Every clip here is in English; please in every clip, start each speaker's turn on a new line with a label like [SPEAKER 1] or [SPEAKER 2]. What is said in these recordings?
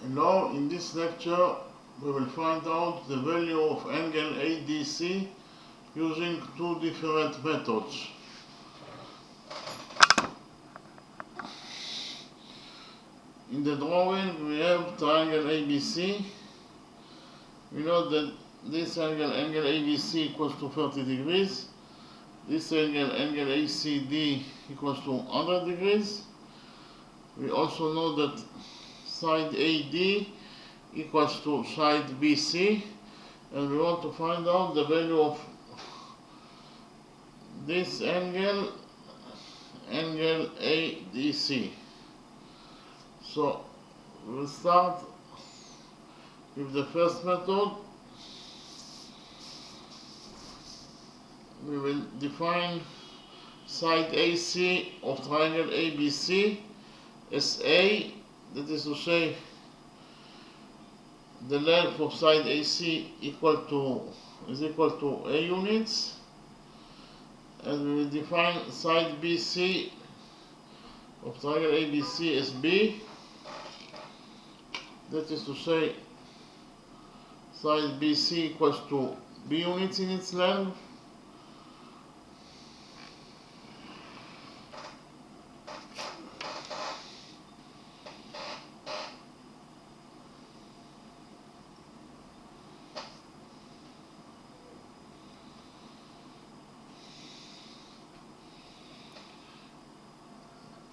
[SPEAKER 1] Now in this lecture we will find out the value of angle ADC using two different methods. In the drawing we have triangle ABC. We know that this angle ABC equals to 30 degrees. This angle ACD equals to 100 degrees. We also know that side AD equals to side BC, and we want to find out the value of this angle ADC. So we'll start with the first method. We will define side AC of triangle ABC as A, that is to say the length of side AC is equal to A units, and we will define side BC of triangle ABC as B, that is to say side BC equals to B units in its length.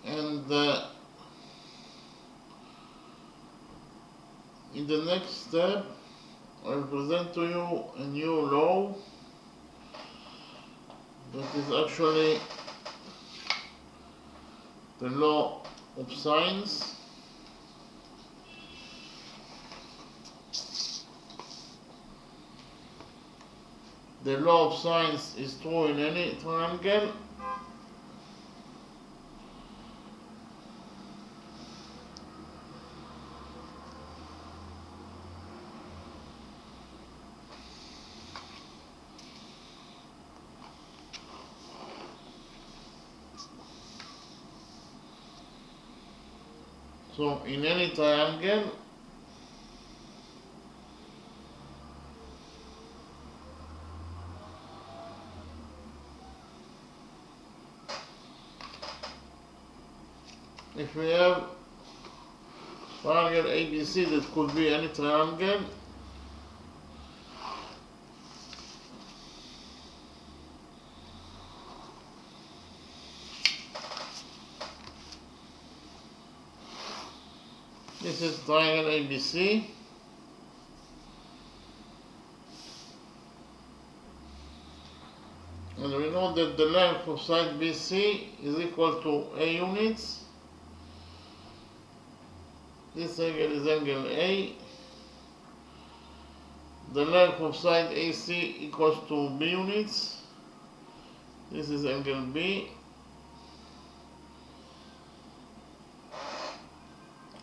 [SPEAKER 1] And in the next step, I will present to you a new law that is actually the law of sines. The law of sines is true in any triangle. So in any triangle, if we have triangle ABC that could be any triangle, this is triangle ABC, and we know that the length of side BC is equal to A units. This angle is angle A. The length of side AC equals to B units. This is angle B.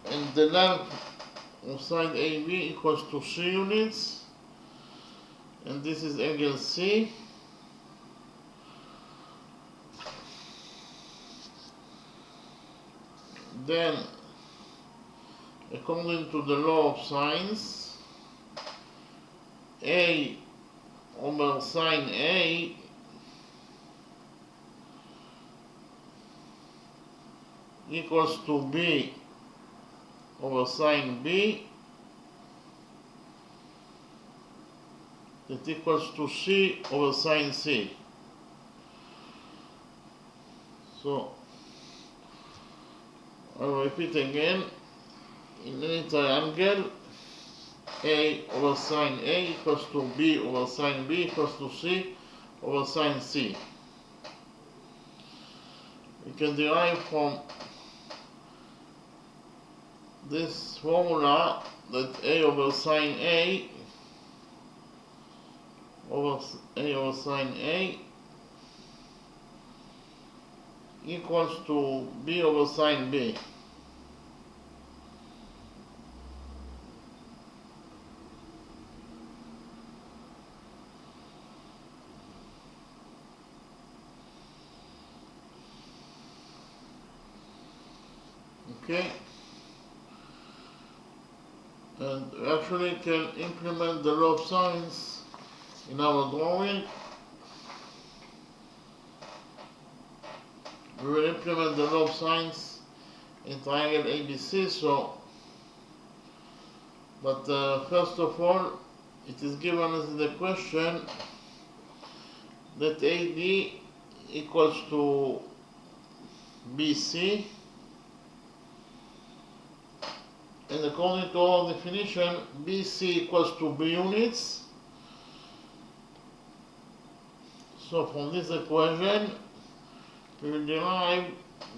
[SPEAKER 1] And the length of side AB equals to C units. And this is angle C. Then, according to the law of sines, A over sine A equals to B over sine B, that equals to C over sine C. So I will repeat again. In any triangle, A over sine A equals to B over sine B equals to C over sine C. We can derive from this formula that A over sine A over sine A equals to B over sine B. Okay. And we actually can implement the law of sines in our drawing. We will implement the law of sines in triangle ABC. But first of all, it is given us in the question that AD equals to BC, and according to our definition, BC equals to B units. So from this equation, we will derive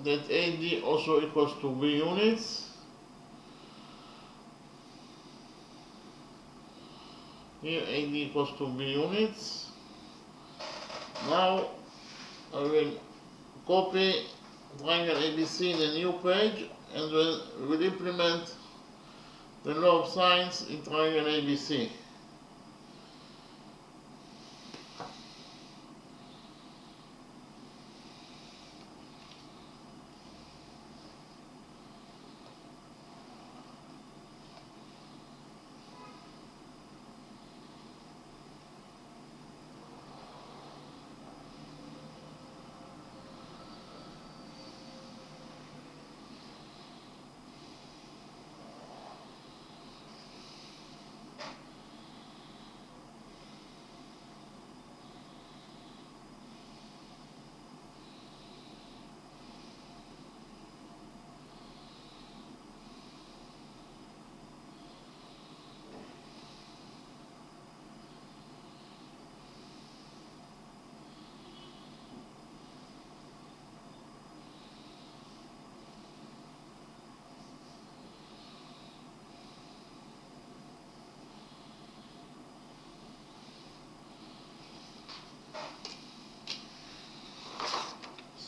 [SPEAKER 1] that AD also equals to B units. Here AD equals to B units. Now I will copy triangle ABC in a new page, and we'll implement the law of sines in triangle ABC.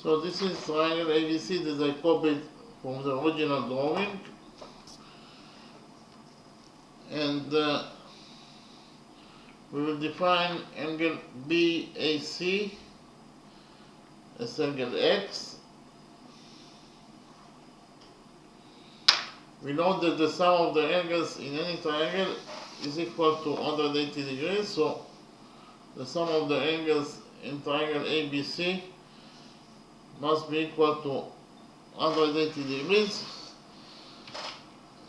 [SPEAKER 1] So this is triangle ABC that I copied from the original drawing, and we will define angle BAC as angle X. We know that the sum of the angles in any triangle is equal to 180 degrees, so the sum of the angles in triangle ABC must be equal to 180 degrees.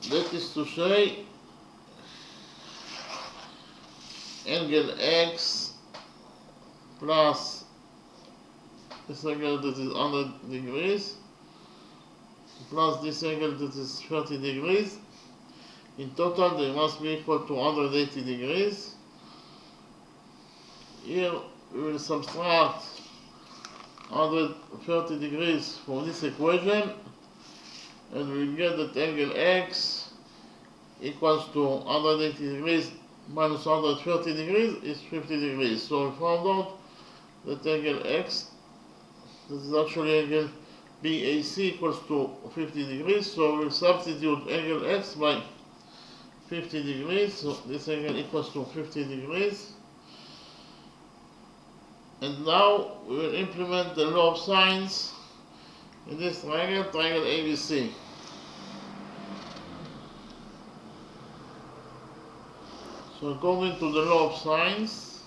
[SPEAKER 1] That is to say, angle X plus this angle that is 100 degrees plus this angle that is 30 degrees. In total, they must be equal to 180 degrees. Here we will subtract 130 degrees from this equation, and we will get that angle X equals to 180 degrees minus 130 degrees is 50 degrees. So we found out that angle X, this is actually angle BAC, equals to 50 degrees. So we'll substitute angle X by 50 degrees. So this angle equals to 50 degrees. And now we will implement the law of sines in this triangle, triangle ABC. So according to the law of sines,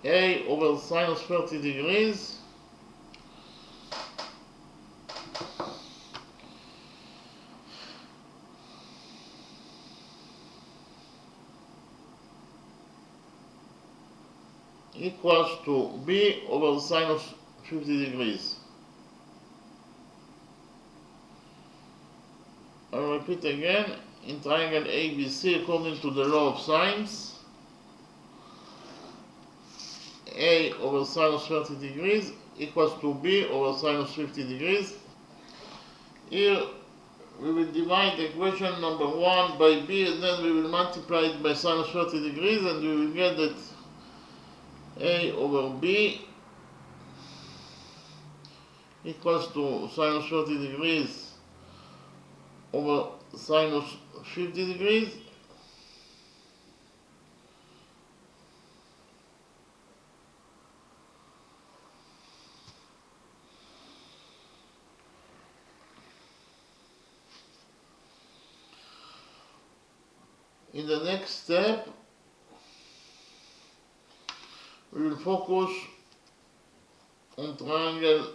[SPEAKER 1] A over sinus 30 degrees equals to B over sinus 50 degrees. I'll repeat again. In triangle ABC, according to the law of sines, A over sinus 30 degrees equals to B over sinus 50 degrees. Here we will divide the equation number 1 by B, and then we will multiply it by sinus 30 degrees, and we will get that A over B equals to sinus 30 degrees over sinus 50 degrees. In the next step, we will focus on triangle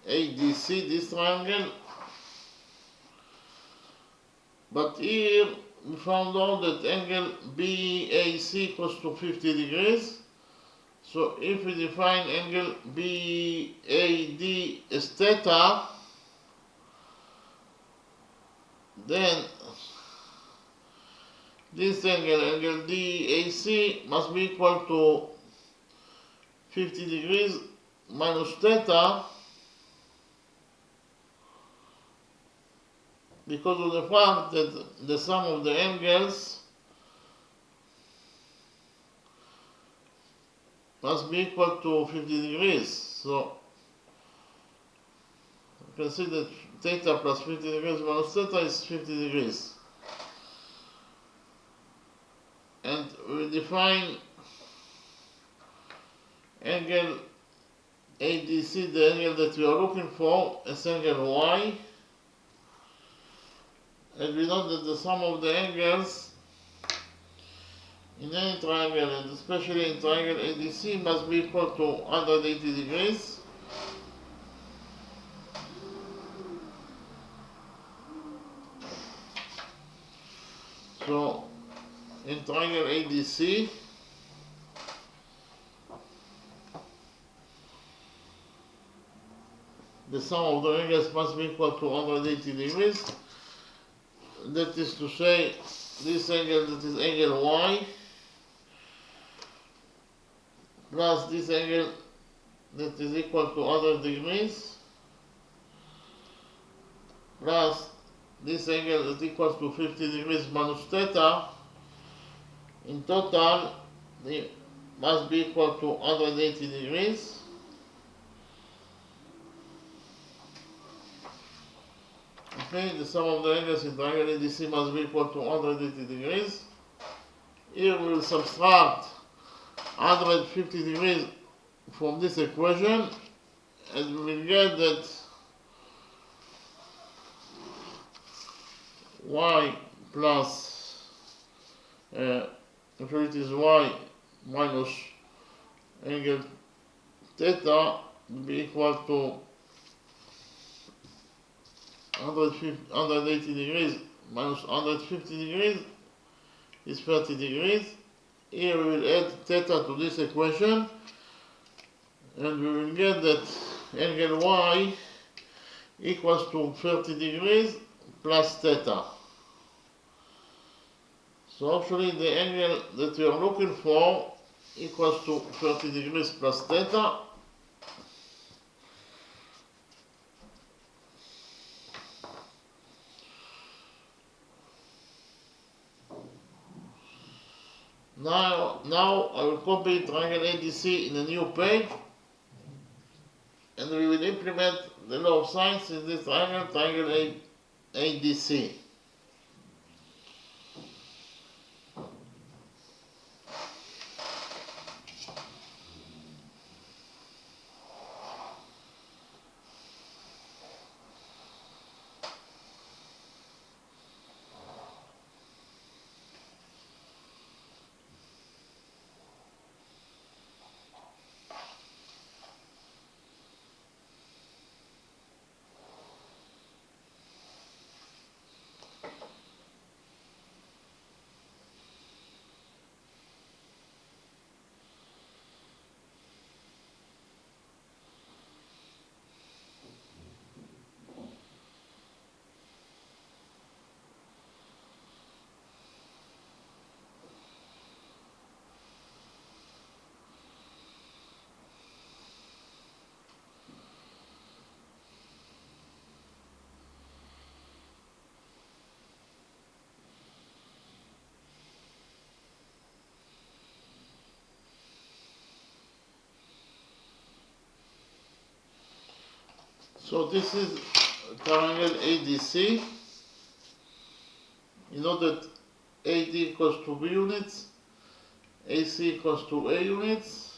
[SPEAKER 1] ADC, this triangle. But here we found out that angle BAC equals to 50 degrees. So if we define angle BAD as theta, then this angle DAC, must be equal to 50 degrees minus theta, because of the fact that the sum of the angles must be equal to 50 degrees. So you can see that theta plus 50 degrees minus theta is 50 degrees. And we define angle ADC, the angle that we are looking for, as angle Y. And we know that the sum of the angles in any triangle, and especially in triangle ADC, must be equal to 180 degrees. So in triangle ADC, the sum of the angles must be equal to 180 degrees. That is to say, this angle, that is angle Y, plus this angle that is equal to 100 degrees, plus this angle that equals to 50 degrees minus theta. In total, they must be equal to 180 degrees. Okay, the sum of the angles in triangle ADC must be equal to 180 degrees. Here we will subtract 150 degrees from this equation, and we will get that y plus, if it is y minus angle theta will be equal to 180 degrees minus 150 degrees is 30 degrees. Here we will add theta to this equation, and we will get that angle Y equals to 30 degrees plus theta. So actually the angle that we are looking for equals to 30 degrees plus theta. Now I will copy triangle ADC in a new page, and we will implement the law of sines in this triangle ADC. So this is triangle ADC. You know that AD equals to B units, AC equals to A units,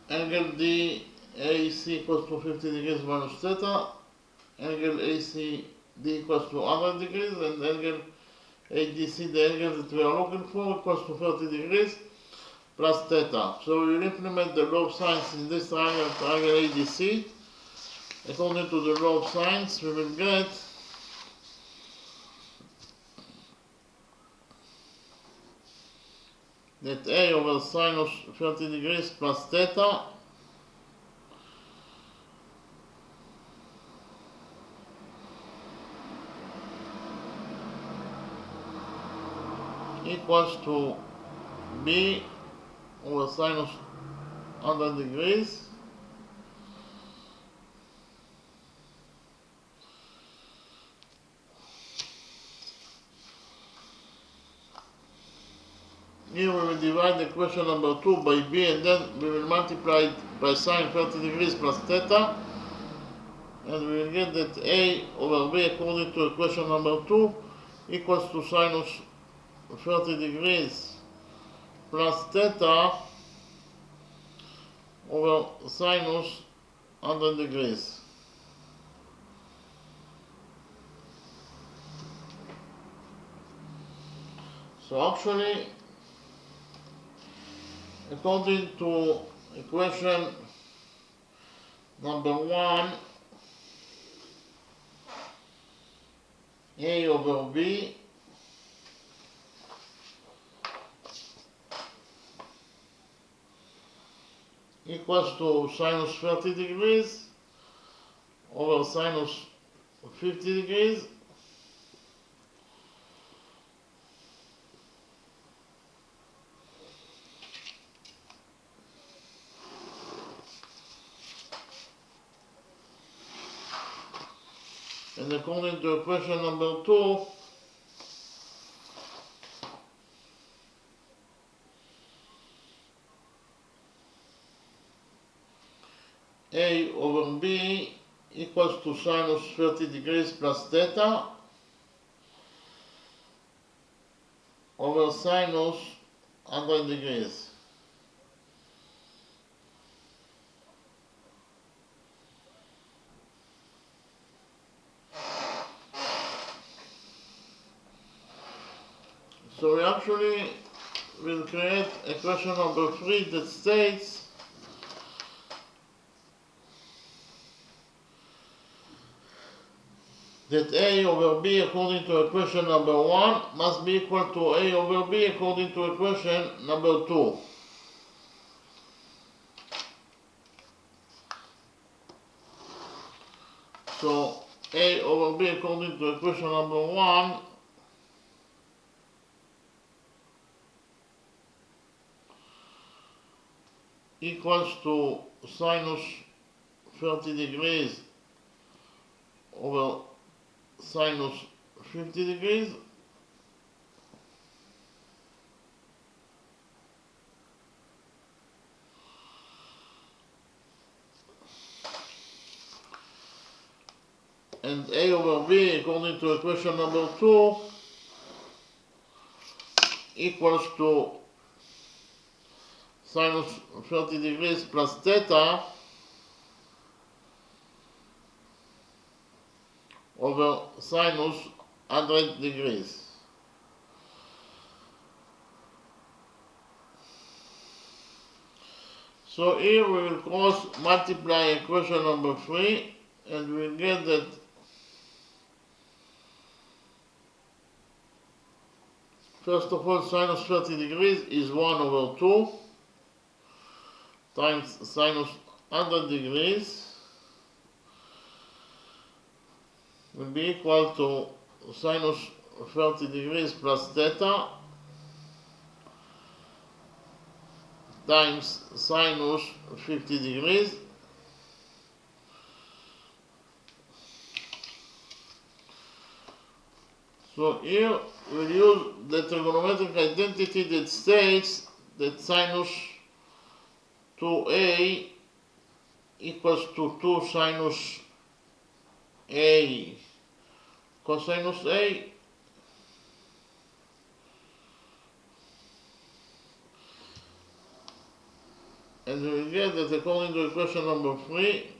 [SPEAKER 1] angle DAC equals to 50 degrees minus theta, angle AC D equals to 100 degrees, and angle ADC, the angle that we are looking for, equals to 30 degrees plus theta. So we will implement the law of sines in this triangle, triangle ADC. According to the law of sines, we will get that A over sinus 30 degrees plus theta equals to B over sinus 100 degrees here we will divide equation number 2 by B, and then we will multiply it by sine 30 degrees plus theta, and we will get that A over B according to equation number 2 equals to sinus 30 degrees plus theta over sinus 100 degrees. So actually, according to equation number 1, A over B equals to sinus 30 degrees over sinus 50 degrees and according to equation number 2, A over B equals to sinus 30 degrees plus theta over sinus 100 degrees. So we actually will create equation number 3 that states that A over B according to equation number 1 must be equal to A over B according to equation number 2. So A over B according to equation number 1 equals to sinus 30 degrees over sinus 50 degrees and A over B according to equation number 2 equals to sinus 30 degrees plus theta over sinus 100 degrees. So here we will cross multiply equation number 3, and we will get that first of all sinus 30 degrees is 1 over 2 times sinus 100 degrees will be equal to sinus 30 degrees plus theta times sinus 50 degrees So here we'll use the trigonometric identity that states that sinus 2a equals to 2 sinus a cosinus a and we will get that according to equation number 3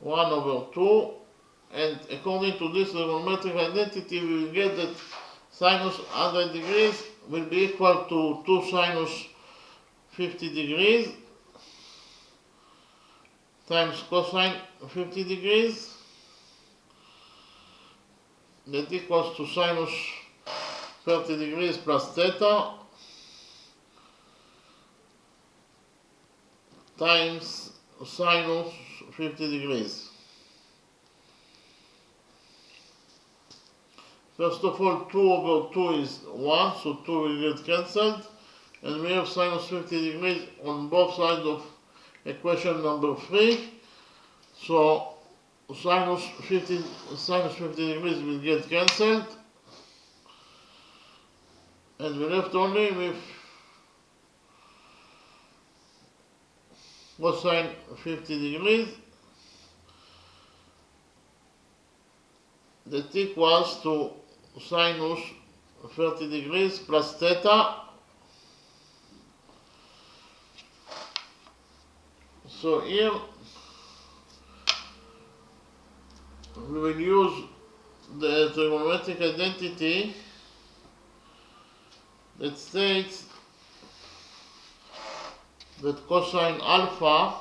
[SPEAKER 1] 1 over 2, and according to this trigonometric identity we will get that sinus 100 degrees will be equal to 2 sinus 50 degrees times cosine 50 degrees, that equals to sinus 30 degrees plus theta times sinus 50 degrees. First of all, 2 over 2 is 1, so 2 will get cancelled, and we have sinus 50 degrees on both sides of equation number 3. So sinus 50 degrees will get cancelled, and we're left only with cosine 50 degrees, that equals to sinus 30 degrees plus theta. So here we will use the trigonometric identity that states that cosine alpha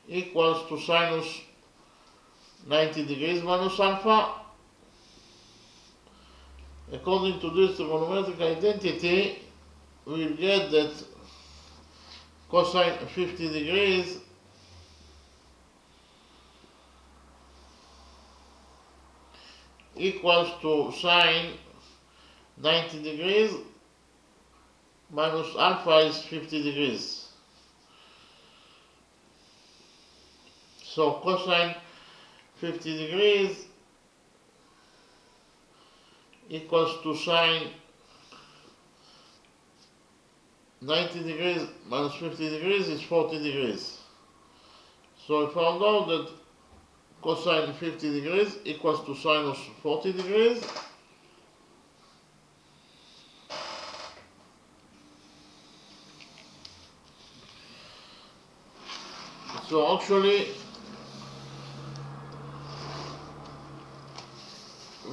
[SPEAKER 1] equals to sinus 90 degrees minus alpha. According to this trigonometric identity, we will get that cosine 50 degrees equals to sine 90 degrees minus alpha is 50 degrees. So cosine 50 degrees equals to sine 90 degrees minus 50 degrees is 40 degrees. So we found out that cosine 50 degrees equals to sinus 40 degrees. So actually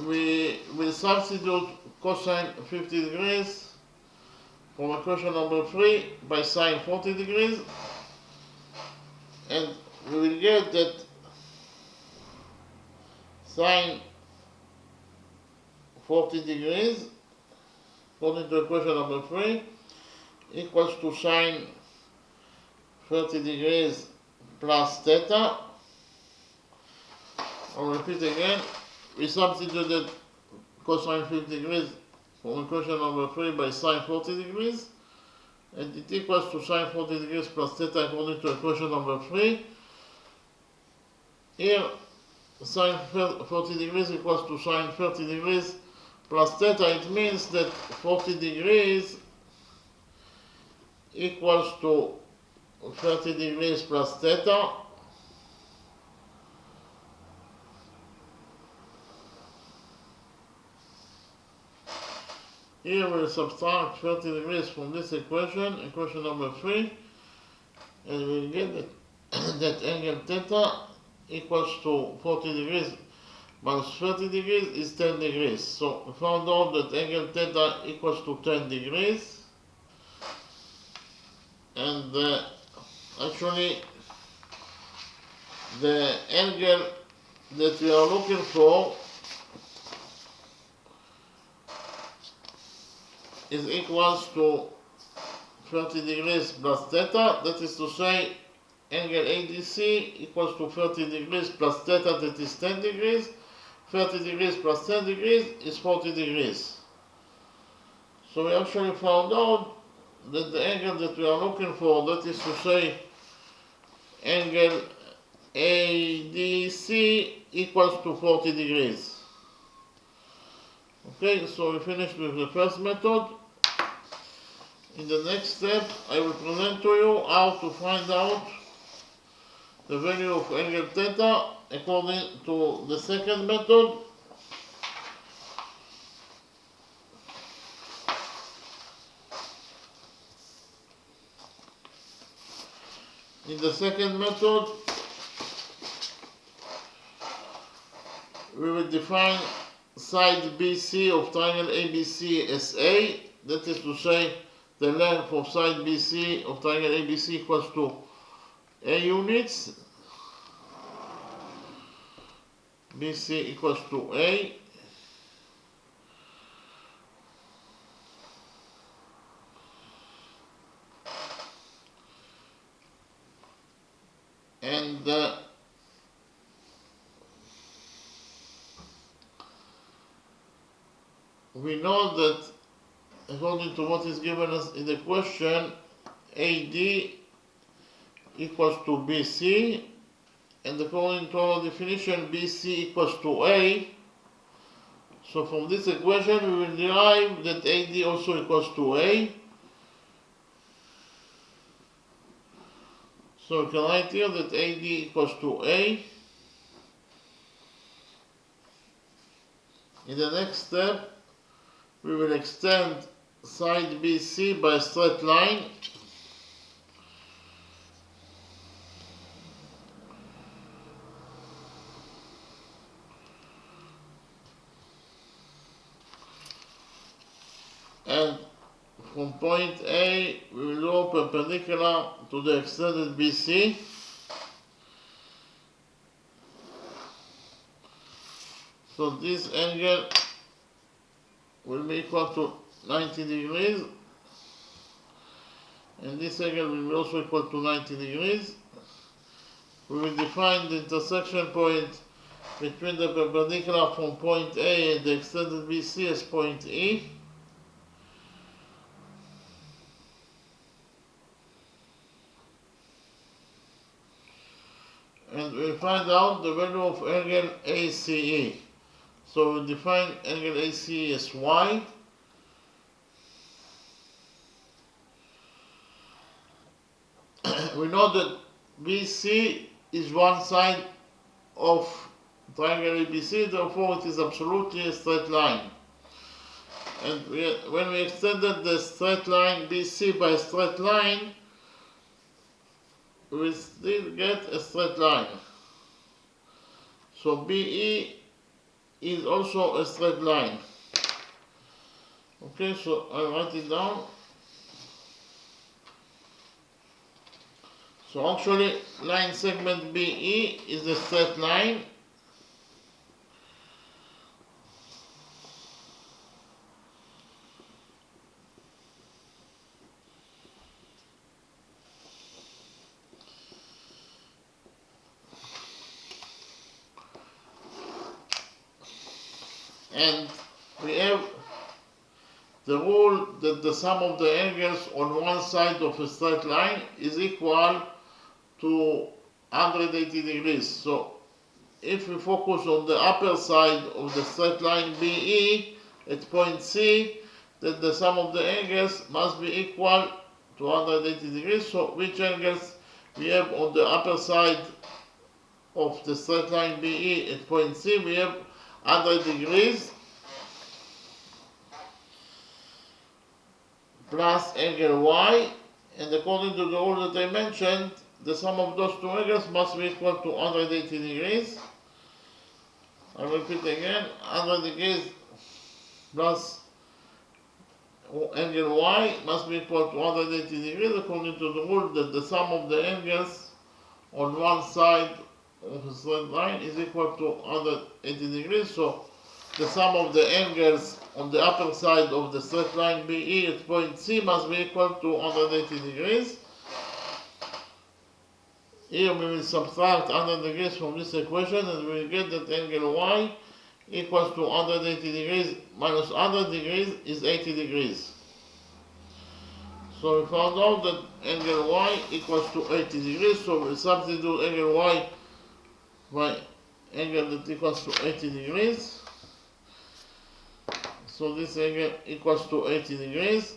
[SPEAKER 1] we will substitute cosine 50 degrees from equation number 3 by sine 40 degrees, and we will get that sine 40 degrees, according to equation number 3, equals to sine 30 degrees plus theta. I'll repeat again. We substituted cosine 50 degrees from equation number 3 by sine 40 degrees, and it equals to sine 40 degrees plus theta according to equation number 3. Here, sine 40 degrees equals to sine 30 degrees plus theta. It means that 40 degrees equals to 30 degrees plus theta. Here we'll subtract 30 degrees from this equation, equation number 3, and we'll get that angle theta equals to 40 degrees minus 30 degrees is 10 degrees. So we found out that angle theta equals to 10 degrees. And actually the angle that we are looking for is equals to 30 degrees plus theta, that is to say angle ADC equals to 30 degrees plus theta, that is 10 degrees. 30 degrees plus 10 degrees is 40 degrees. So we actually found out that the angle that we are looking for, that is to say angle ADC equals to 40 degrees. Okay, so we finished with the first method. In the next step, I will present to you how to find out the value of angle theta according to the second method. In the second method, we will define side BC of triangle ABC as A. That is to say, the length of side BC of triangle ABC equals to A units. BC equals to A. And we know that according to what is given us in the question, AD equals to BC, and according to our definition, BC equals to A. So from this equation, we will derive that AD also equals to A. So we can write here that AD equals to A. In the next step, we will extend side BC by a straight line. And from point A, we will draw perpendicular to the extended BC. So this angle will be equal to 90 degrees, and this angle will be also equal to 90 degrees. We will define the intersection point between the perpendicular from point A and the extended BC as point E. And we find out the value of angle ACE. So we define angle ACE as Y. We know that BC is one side of triangle ABC, therefore it is absolutely a straight line. And when we extended the straight line BC by a straight line, we still get a straight line. So BE is also a straight line. Okay, so I'll write it down. So actually, line segment BE is a straight line. And we have the rule that the sum of the angles on one side of a straight line is equal to 180 degrees. So if we focus on the upper side of the straight line BE at point C, then the sum of the angles must be equal to 180 degrees. So which angles we have on the upper side of the straight line BE at point C? We have 100 degrees plus angle Y, and according to the rule that I mentioned, the sum of those two angles must be equal to 180 degrees. I repeat again, 100 degrees plus angle Y must be equal to 180 degrees according to the rule that the sum of the angles on one side of a straight line is equal to 180 degrees. So the sum of the angles on the upper side of the straight line BE at point C must be equal to 180 degrees. Here we will subtract 100 degrees from this equation, and we will get that angle Y equals to 180 degrees minus 100 degrees is 80 degrees. So we found out that angle Y equals to 80 degrees, so we substitute angle Y by angle that equals to 80 degrees. So this angle equals to 80 degrees.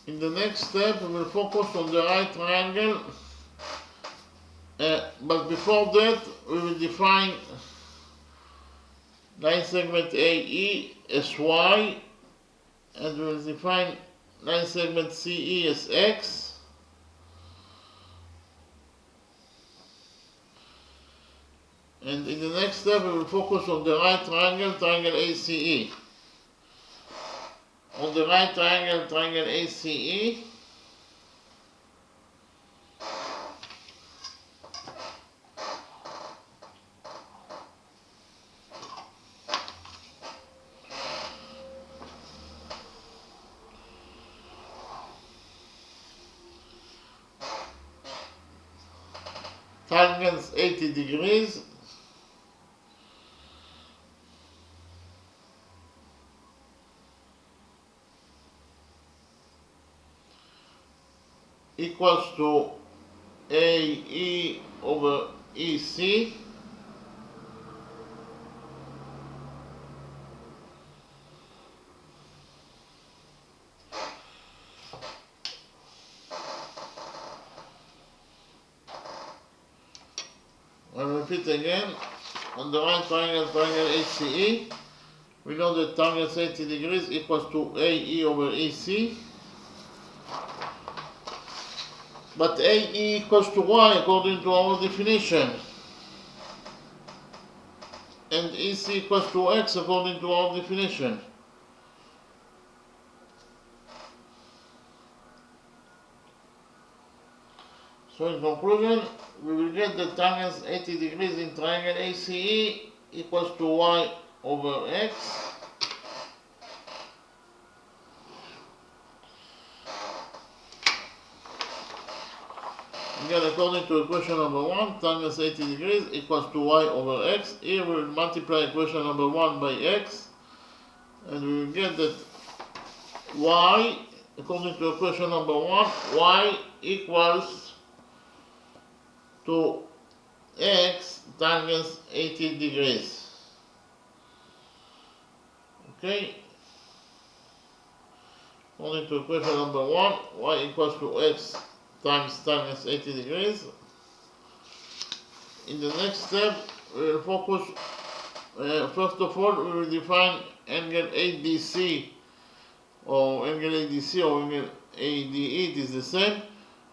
[SPEAKER 1] In the next step, we will focus on the right triangle, but before that, we will define line segment AE as Y and we will define line segment CE as X, and in the next step we will focus on the right triangle ACE. On the right triangle ACE, tangents 80 degrees, equals to AE over EC, I'll repeat again. On the right triangle ACE, we know that tangents 80 degrees equals to AE over EC, but AE equals to Y according to our definition, and EC equals to X according to our definition. So in conclusion, we will get that tangents 80 degrees in triangle ACE equals to Y over X. Again, according to equation number 1, tangents 80 degrees equals to Y over X. Here we will multiply equation number 1 by X, and we will get that Y, according to equation number 1, Y equals to X tangents 80 degrees. Okay? According to equation number 1, Y equals to X times tangents 80 degrees. In the next step, we will focus, first of all, we will define angle ADC or angle ADC or angle ADE, it is the same.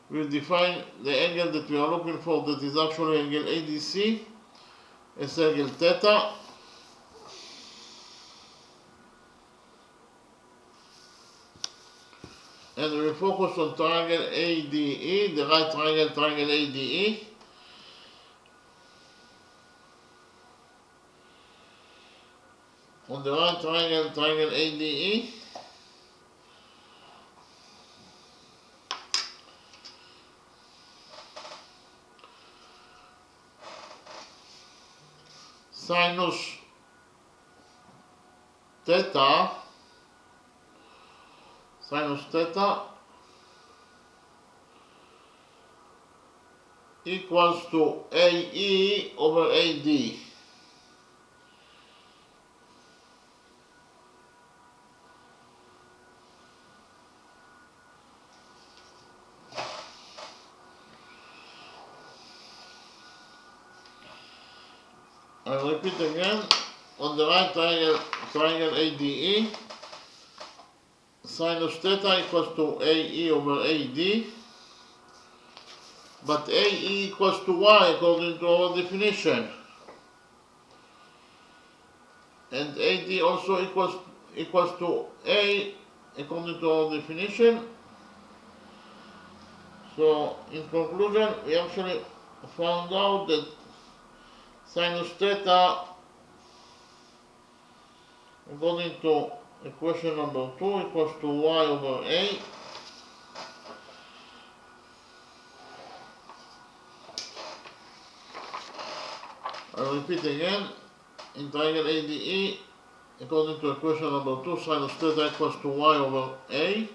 [SPEAKER 1] We will define the angle that we are looking for, that is actually angle ADC, as angle theta. And we will focus on triangle ADE, the right triangle ADE. On the right triangle ADE, sinus theta equals to AE over AD. I'll repeat again. On the right triangle ADE, sinus theta equals to AE over AD, but AE equals to Y according to our definition, and AD also equals to A according to our definition. So in conclusion, we actually found out that sinus theta, according to equation number 2, equals to Y over A. I'll repeat again. In triangle ADE, according to equation number 2, sinus theta equals to Y over A.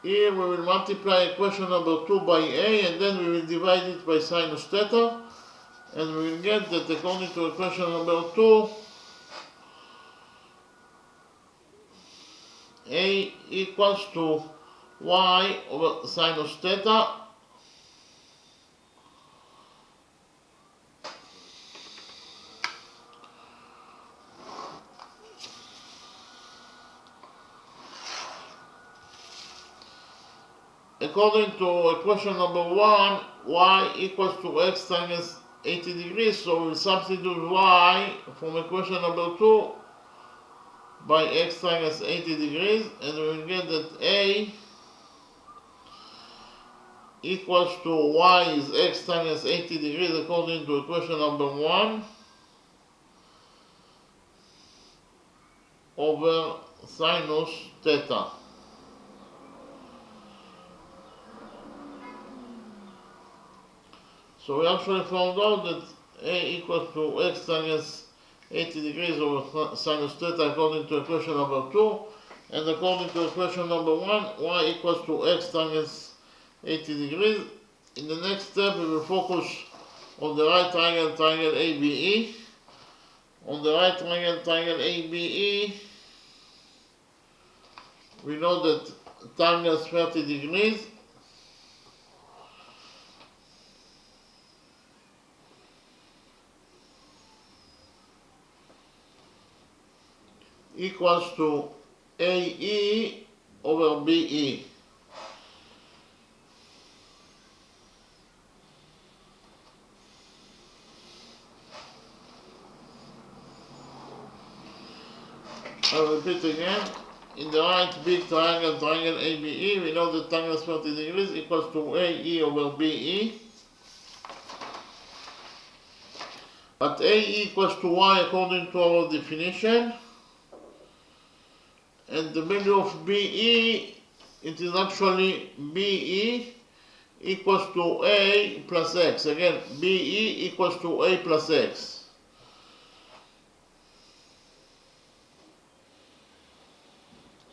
[SPEAKER 1] Here we will multiply equation number 2 by A, and then we will divide it by sinus theta, and we will get that according to equation number 2, A equals to Y over sinus theta. according to equation number 1, y equals to x times 80 degrees. So we'll substitute y from equation number 2 by x times 80 degrees, and we will get that a equals to y is x times 80 degrees according to equation number 1 over sinus theta. So we actually found out that a equals to x times 80 degrees over sinus theta according to equation number 2, and according to equation number 1, y equals to x times 80 degrees. In the next step, we will focus on the right triangle ABE. On the right triangle ABE, we know that tangents 30 degrees equals to AE over BE. I'll repeat again. In the right big triangle ABE, we know that tangents 30 degrees equals to AE over BE. But AE equals to y according to our definition. And the value of BE, it is actually BE equals to A plus X. Again, BE equals to A plus X.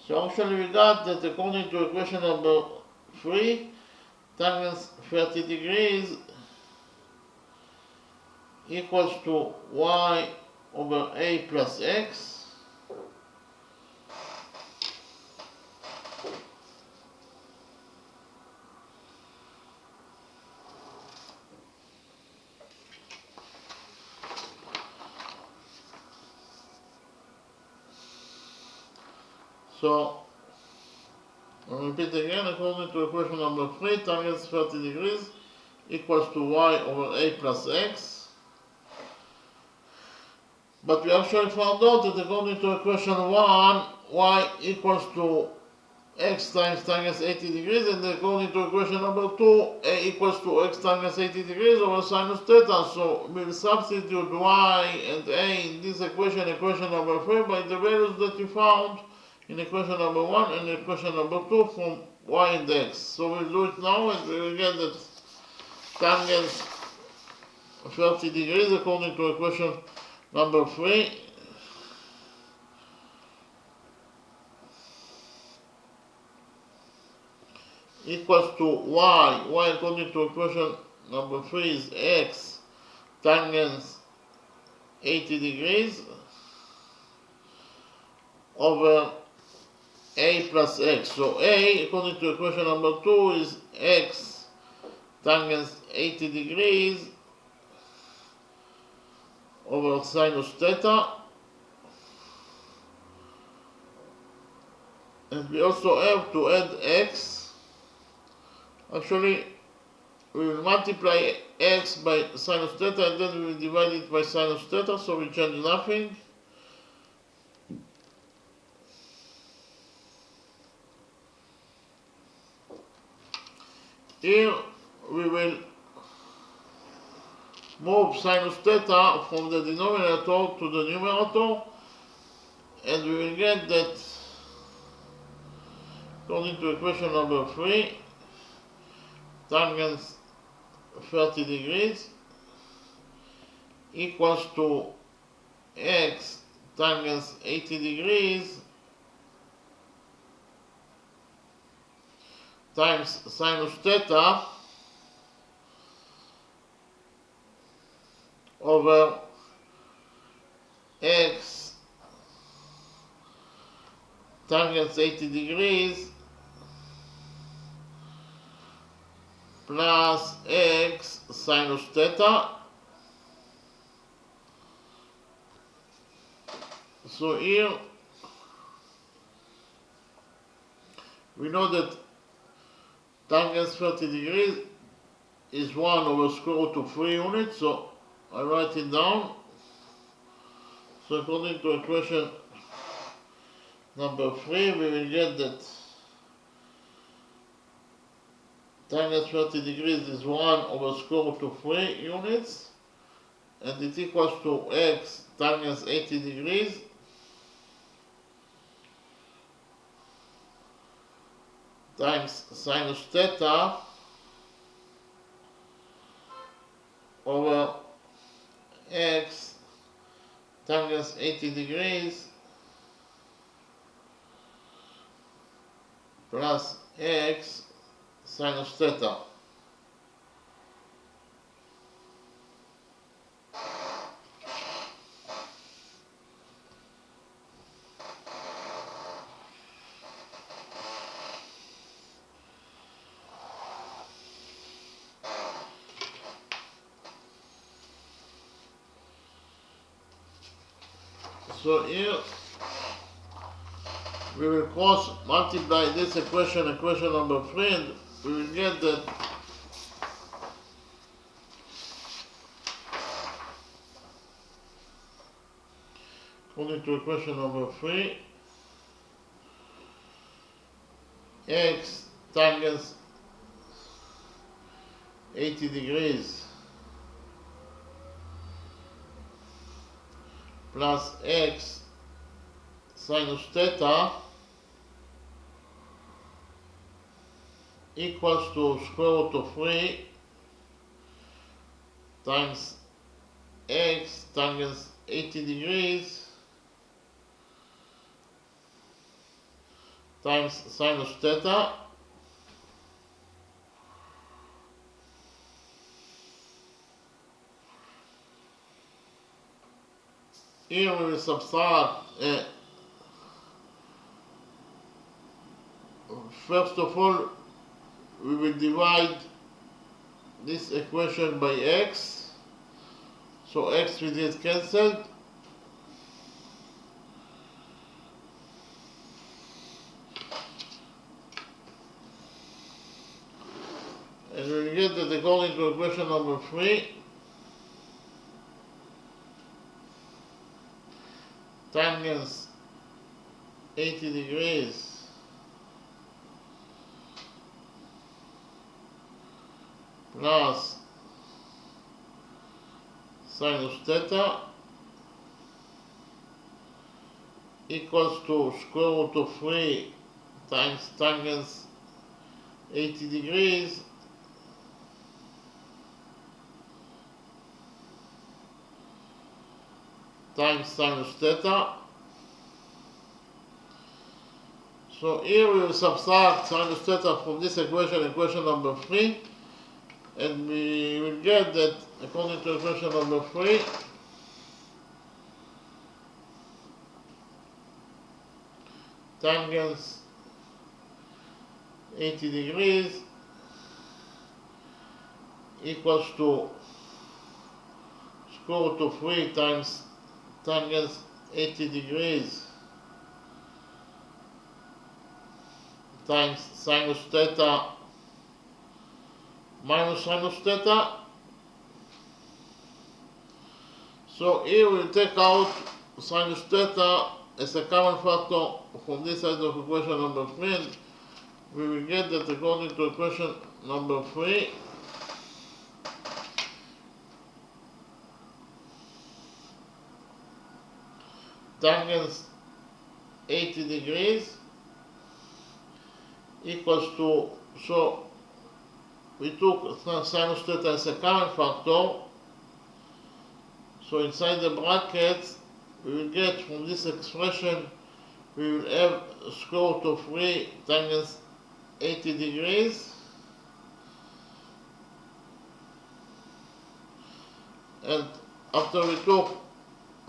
[SPEAKER 1] So actually we got that according to equation number 3, tangents 30 degrees equals to y over A plus X. So, I'll repeat again, according to equation number 3, tangents 30 degrees equals to y over A plus X. But we actually found out that according to equation 1, y equals to x times tangents 80 degrees, and according to equation number 2, a equals to x times 80 degrees over sinus theta. So we'll substitute y and a in this equation number 3, by the values that we found in equation number 1 and equation number 2 from y and x. So we'll do it now, and we will get that tangents 30 degrees according to equation number 3 equals to y according to equation number 3 is x tangents 80 degrees over a plus x. So a according to equation number 2 is x tangents 80 degrees over sinus theta, and we also have to add x. Actually, we will multiply x by sinus theta, and then we will divide it by sinus theta, so we change nothing. Here we will move sinus theta from the denominator to the numerator, and we will get that according to equation number 3, tangents 30 degrees equals to x tangents 80 degrees times sinus theta over x tangents 80 degrees plus x sinus theta. So here we know that tangent 30 degrees is 1 over square root of 3 units, so I write it down. So according to equation number 3, we will get that tangent 30 degrees is 1 over square root of 3 units, and it equals to x tangent 80 degrees times sinus theta over x tangent 80 degrees plus x sinus theta. So here we will cross multiply this equation number 3, and we will get that according to equation number 3, x tangent 80 degrees plus x sinus theta equals to square root of 3 times x tangent 80 degrees times sinus theta here we will subtract first of all we will divide this equation by x, so x will get cancelled, and we will get that according to equation number 3, tangent 80 degrees plus sinus theta equals to square root of 3 times tangent 80 degrees times sinus theta. So here we will subtract sinus theta from this equation number 3, and we will get that according to equation number 3, tangent 80 degrees equals to square root of 3 times tangent 80 degrees times sinus theta minus sinus theta. So here we will take out sinus theta as a common factor from this side of equation number 3, and we will get that according to equation number 3, tangent 80 degrees equals to, so we took sinus theta as a common factor, so inside the brackets we will get from this expression, we will have square root of 3 tangent 80 degrees, and after we took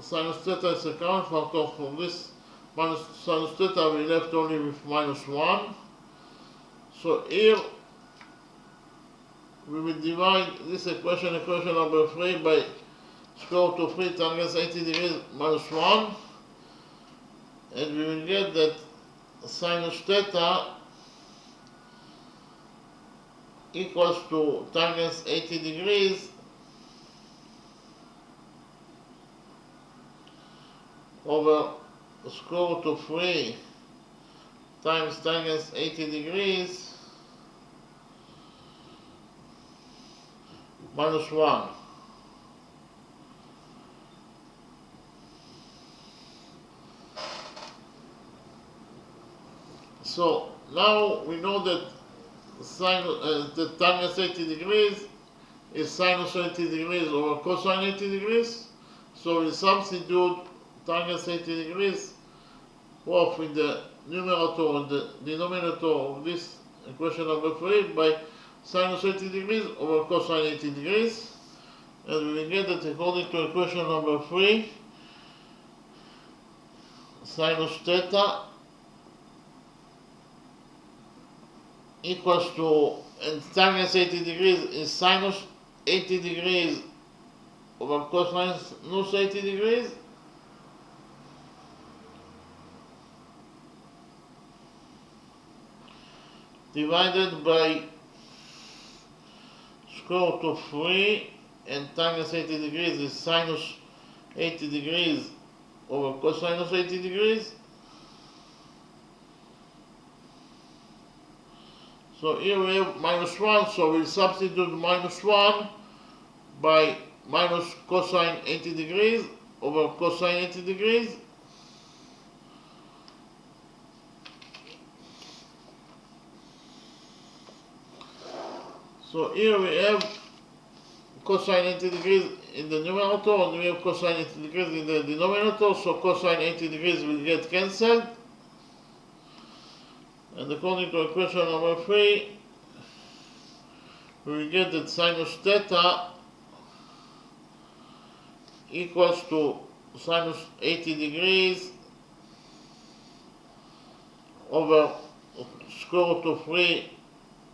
[SPEAKER 1] sinus theta as a common factor from this minus sinus theta, we left only with minus 1. So here we will divide this equation number 3 by square root of 3 tangent 80 degrees minus 1, and we will get that sinus theta equals to tangent 80 degrees over square root of 3 times tangent 80 degrees minus 1. So now we know that the tangent 80 degrees is sinus 80 degrees over cosine 80 degrees. So we substitute tangent 80 degrees both in the numerator and the denominator of this equation number 3 by sinus 80 degrees over cosine 80 degrees. And we will get that according to equation number 3, sinus theta equals to, and tangent 80 degrees is sinus 80 degrees over cosinus 80 degrees divided by square root of 3, and tangent 80 degrees is sinus 80 degrees over cosinus 80 degrees. So here we have minus 1, so we'll substitute minus 1 by minus cosine 80 degrees over cosine 80 degrees. So here we have cosine 80 degrees in the numerator and we have cosine 80 degrees in the denominator, so cosine 80 degrees will get cancelled. And according to equation number 3, we will get that sinus theta equals to sinus 80 degrees over square root of 3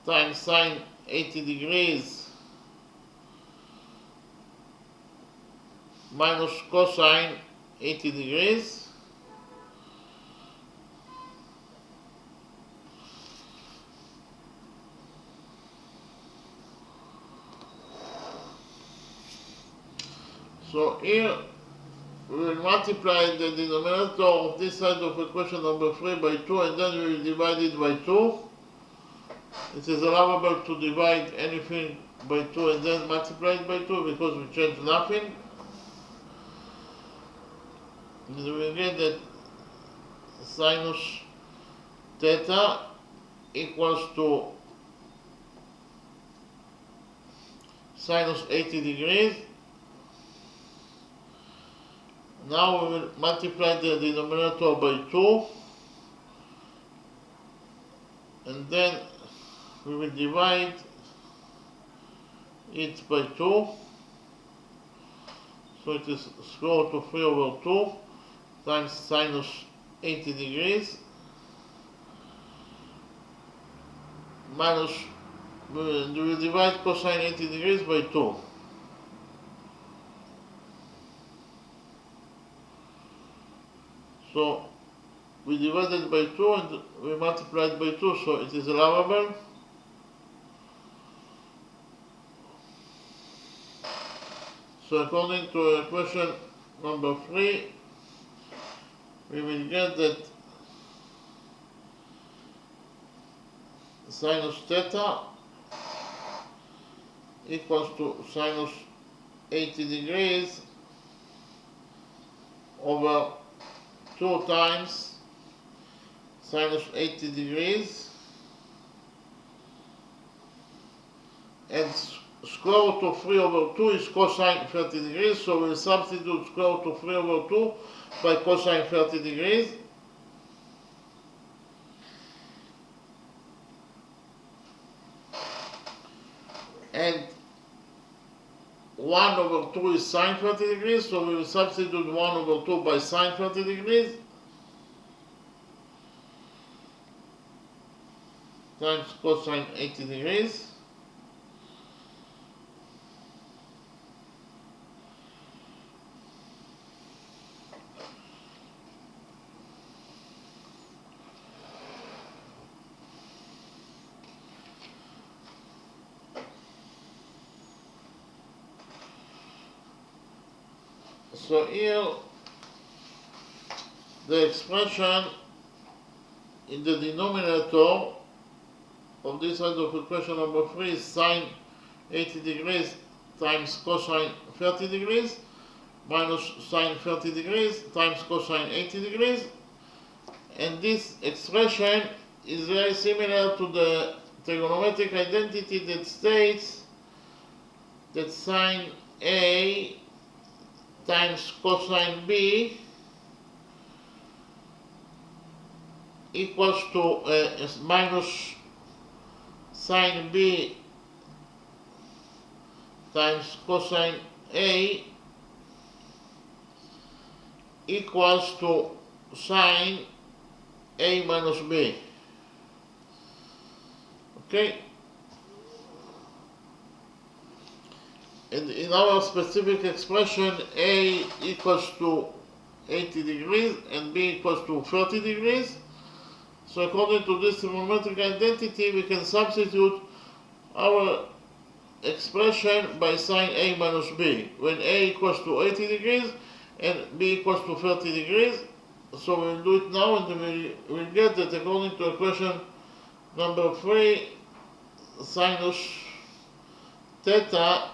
[SPEAKER 1] times sine 80 degrees minus cosine 80 degrees. So here we will multiply the denominator of this side of equation number 3 by 2, and then we will divide it by 2. It is allowable to divide anything by 2 and then multiply it by 2 because we change nothing. And we will get that sinus theta equals to sinus 80 degrees. Now we will multiply the denominator by 2, and then we will divide it by 2. So it is square root of 3 over 2 times sinus 80 degrees minus, we will divide cosine 80 degrees by 2. So we divided by 2 and we multiplied by 2, so it is allowable. So according to equation number 3, we will get that sinus theta equals to sinus 80 degrees over 2 times sinus 80 degrees, and square root of 3 over 2 is cosine 30 degrees, so we'll substitute square root of 3 over 2 by cosine 30 degrees. And 1 over 2 is sine 30 degrees, so we will substitute 1 over 2 by sine 30 degrees times cosine 80 degrees. So here the expression in the denominator of this side of equation number 3 is sine 80 degrees times cosine 30 degrees minus sine 30 degrees times cosine 80 degrees. And this expression is very similar to the trigonometric identity that states that sine A times cosine B equals to minus sine B times cosine A equals to sine A minus B. Okay? And in our specific expression, A equals to 80 degrees and B equals to 30 degrees. So according to this trigonometric identity, we can substitute our expression by sine A minus B, when A equals to 80 degrees and B equals to 30 degrees. So we'll do it now, and we'll get that according to equation number 3, sinus theta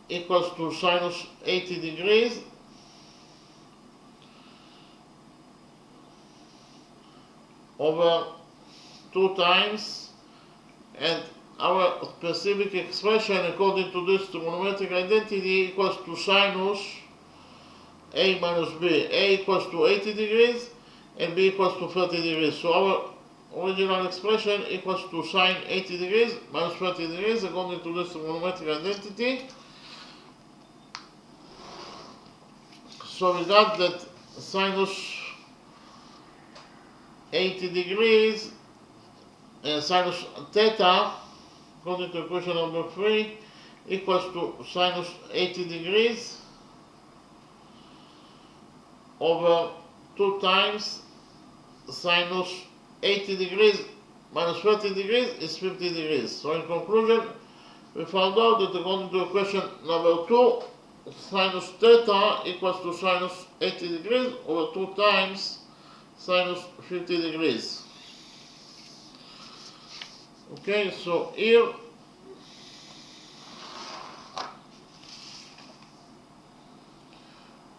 [SPEAKER 1] equals to sinus 80 degrees over 2 times, and our specific expression according to this trigonometric identity equals to sinus A minus B. A equals to 80 degrees and B equals to 30 degrees. So our original expression equals to sine 80 degrees minus 30 degrees according to this trigonometric identity. So we got that sinus 80 degrees sinus theta according to equation number 3 equals to sinus 80 degrees over 2 times sinus 80 degrees minus 30 degrees is 50 degrees. So in conclusion, we found out that according to equation number 2, sinus theta equals to sinus 80 degrees over 2 times sinus 50 degrees. Okay, so here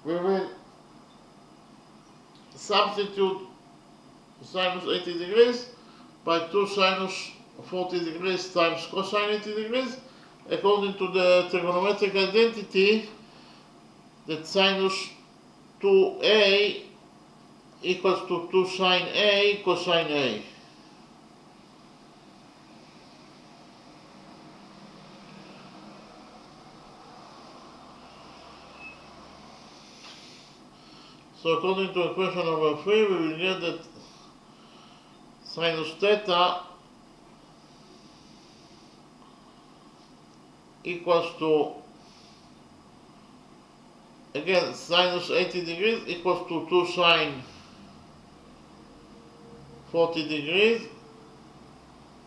[SPEAKER 1] we will substitute sinus 80 degrees by 2 sinus 40 degrees times cosine 80 degrees according to the trigonometric identity that sinus 2a equals to 2 sine A cosine A. So according to equation number 3, we will get that sinus theta equals to, again, sinus 80 degrees equals to 2 sine 40 degrees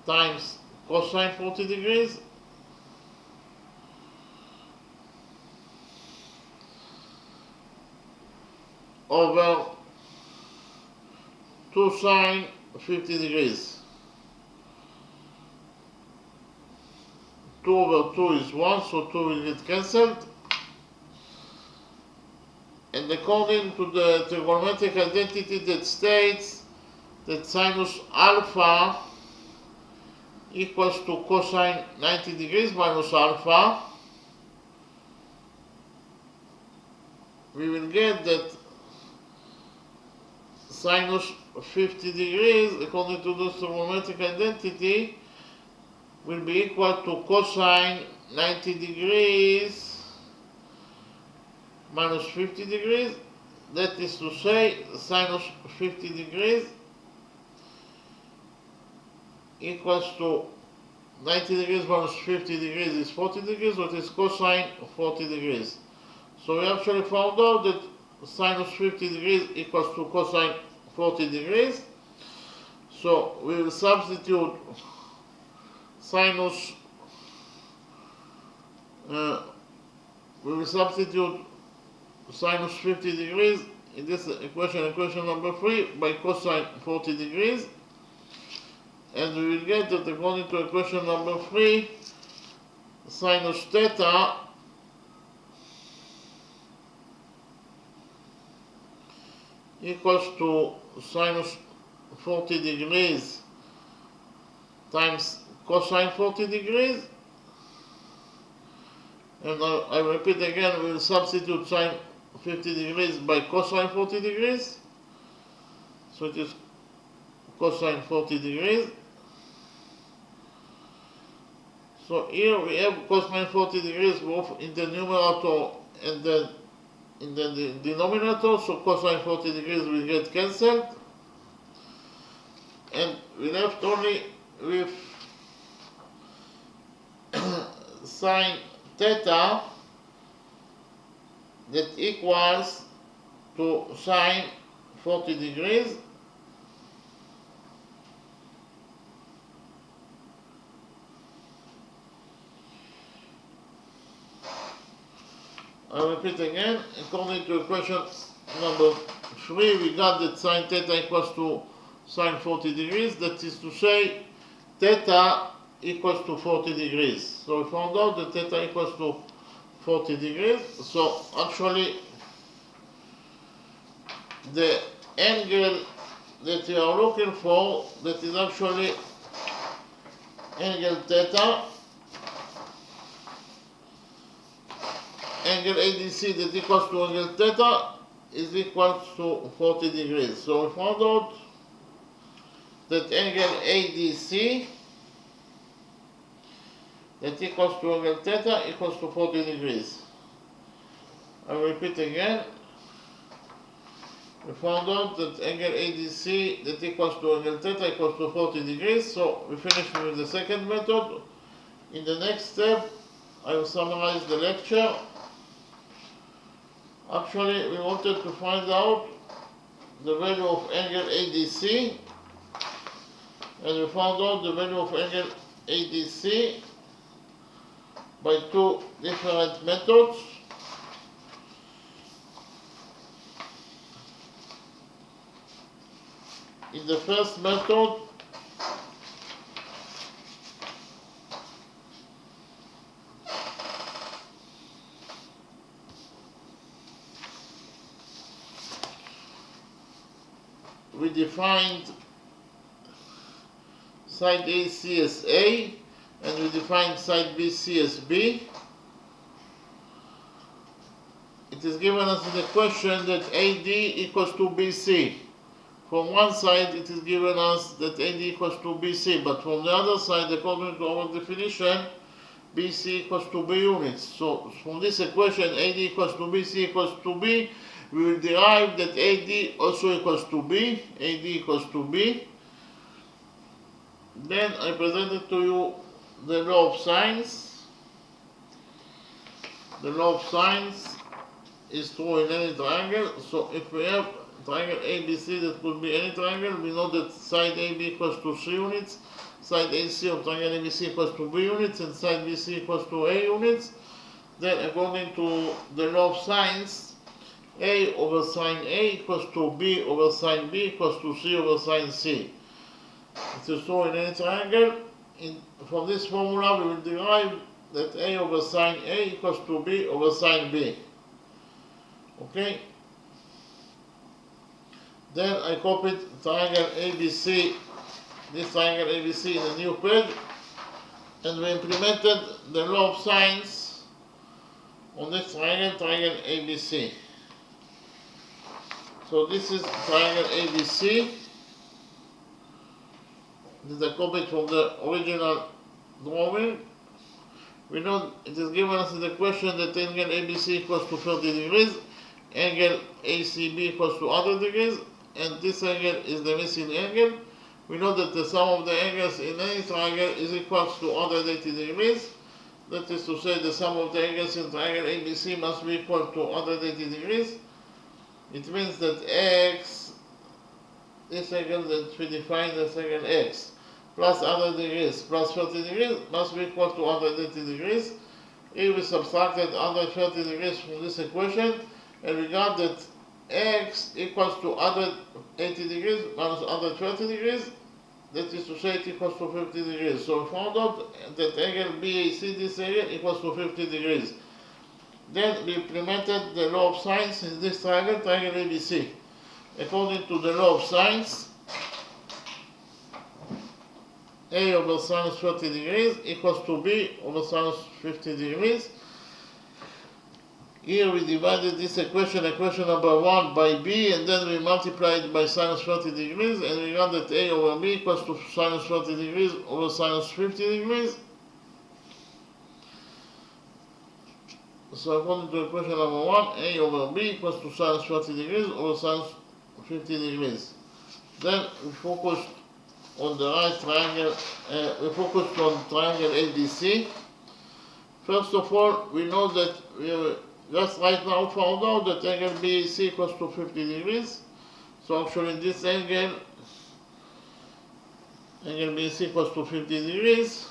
[SPEAKER 1] times cosine 40 degrees over 2 sine 50 degrees. 2 over 2 is 1, so 2 will get cancelled. And according to the trigonometric identity that states that sinus alpha equals to cosine 90 degrees minus alpha, we will get that sinus 50 degrees, according to this trigonometric identity, will be equal to cosine 90 degrees minus 50 degrees. That is to say, sinus 50 degrees equals to 90 degrees minus 50 degrees is 40 degrees, so it is cosine 40 degrees. So we actually found out that sinus 50 degrees equals to cosine 40 degrees. So we will substitute sinus, sinus 50 degrees in this equation number 3 by cosine 40 degrees, and we will get that according to equation number 3, sinus theta equals to sinus 40 degrees times cosine 40 degrees, and I repeat again, we will substitute sine 50 degrees by cosine 40 degrees, so it is cosine 40 degrees. So here we have cosine 40 degrees both in the numerator and then in the denominator, so cosine 40 degrees will get cancelled, and we left only with sine theta that equals to sine 40 degrees I repeat again, according to equation number 3, we got that sine theta equals to sine 40 degrees, that is to say theta equals to 40 degrees. So we found out that theta equals to 40 degrees. So actually the angle that we are looking for, that is actually angle theta, angle ADC that equals to angle theta is equal to 40 degrees. So we found out that angle ADC that equals to angle theta equals to 40 degrees. I repeat again, we found out that angle ADC that equals to angle theta equals to 40 degrees. So we finished with the second method. In the next step, I will summarize the lecture. Actually, we wanted to find out the value of angle ADC, and we found out the value of angle ADC by two different methods. In the first method, we defined side AC as A, and we defined side BC as B. It is given us in the question that AD equals to BC. From one side it is given us that AD equals to BC, but from the other side, according to our definition, BC equals to B units. So from this equation, AD equals to BC equals to B, we will derive that AD also equals to B, AD equals to B. Then I presented to you the law of sines. The law of sines is true in any triangle. So if we have triangle ABC that could be any triangle, we know that side AB equals to 3 units, side AC of triangle ABC equals to B units, and side BC equals to A units. Then according to the law of sines, A over sine A equals to B over sine B equals to C over sine C. It is true in any triangle. From this formula, we will derive that A over sine A equals to B over sine B. Okay? Then I copied triangle ABC, this triangle ABC in a new page, and we implemented the law of sines on this triangle ABC. So this is triangle ABC. This is a copy from the original drawing. We know it is given us in the question that angle ABC equals to 30 degrees, angle ACB equals to 100 degrees, and this angle is the missing angle. We know that the sum of the angles in any triangle is equal to 180 degrees. That is to say, the sum of the angles in triangle ABC must be equal to 180 degrees. It means that X, this angle that we define as angle X, plus 100 degrees plus 30 degrees must be equal to 180 degrees. If we subtracted 130 degrees from this equation, and we got that x equals to 180 degrees minus 130 degrees, that is to say it equals to 50 degrees. So we found out that angle BAC, this angle, equals to 50 degrees. Then we implemented the law of sines in this triangle, triangle ABC. According to the law of sines, A over sinus 30 degrees equals to B over sinus 50 degrees. Here we divided this equation number 1 by B, and then we multiplied it by sinus 30 degrees, and we got that A over B equals to sinus 30 degrees over sinus 50 degrees. So according to equation number 1, A over B equals to sinus 30 degrees over sinus 50 degrees. Then we focused on the right triangle, we focused on triangle ABC. First of all, we know that we just right now found out that angle BAC equals to 50 degrees. So actually this angle BAC equals to 50 degrees.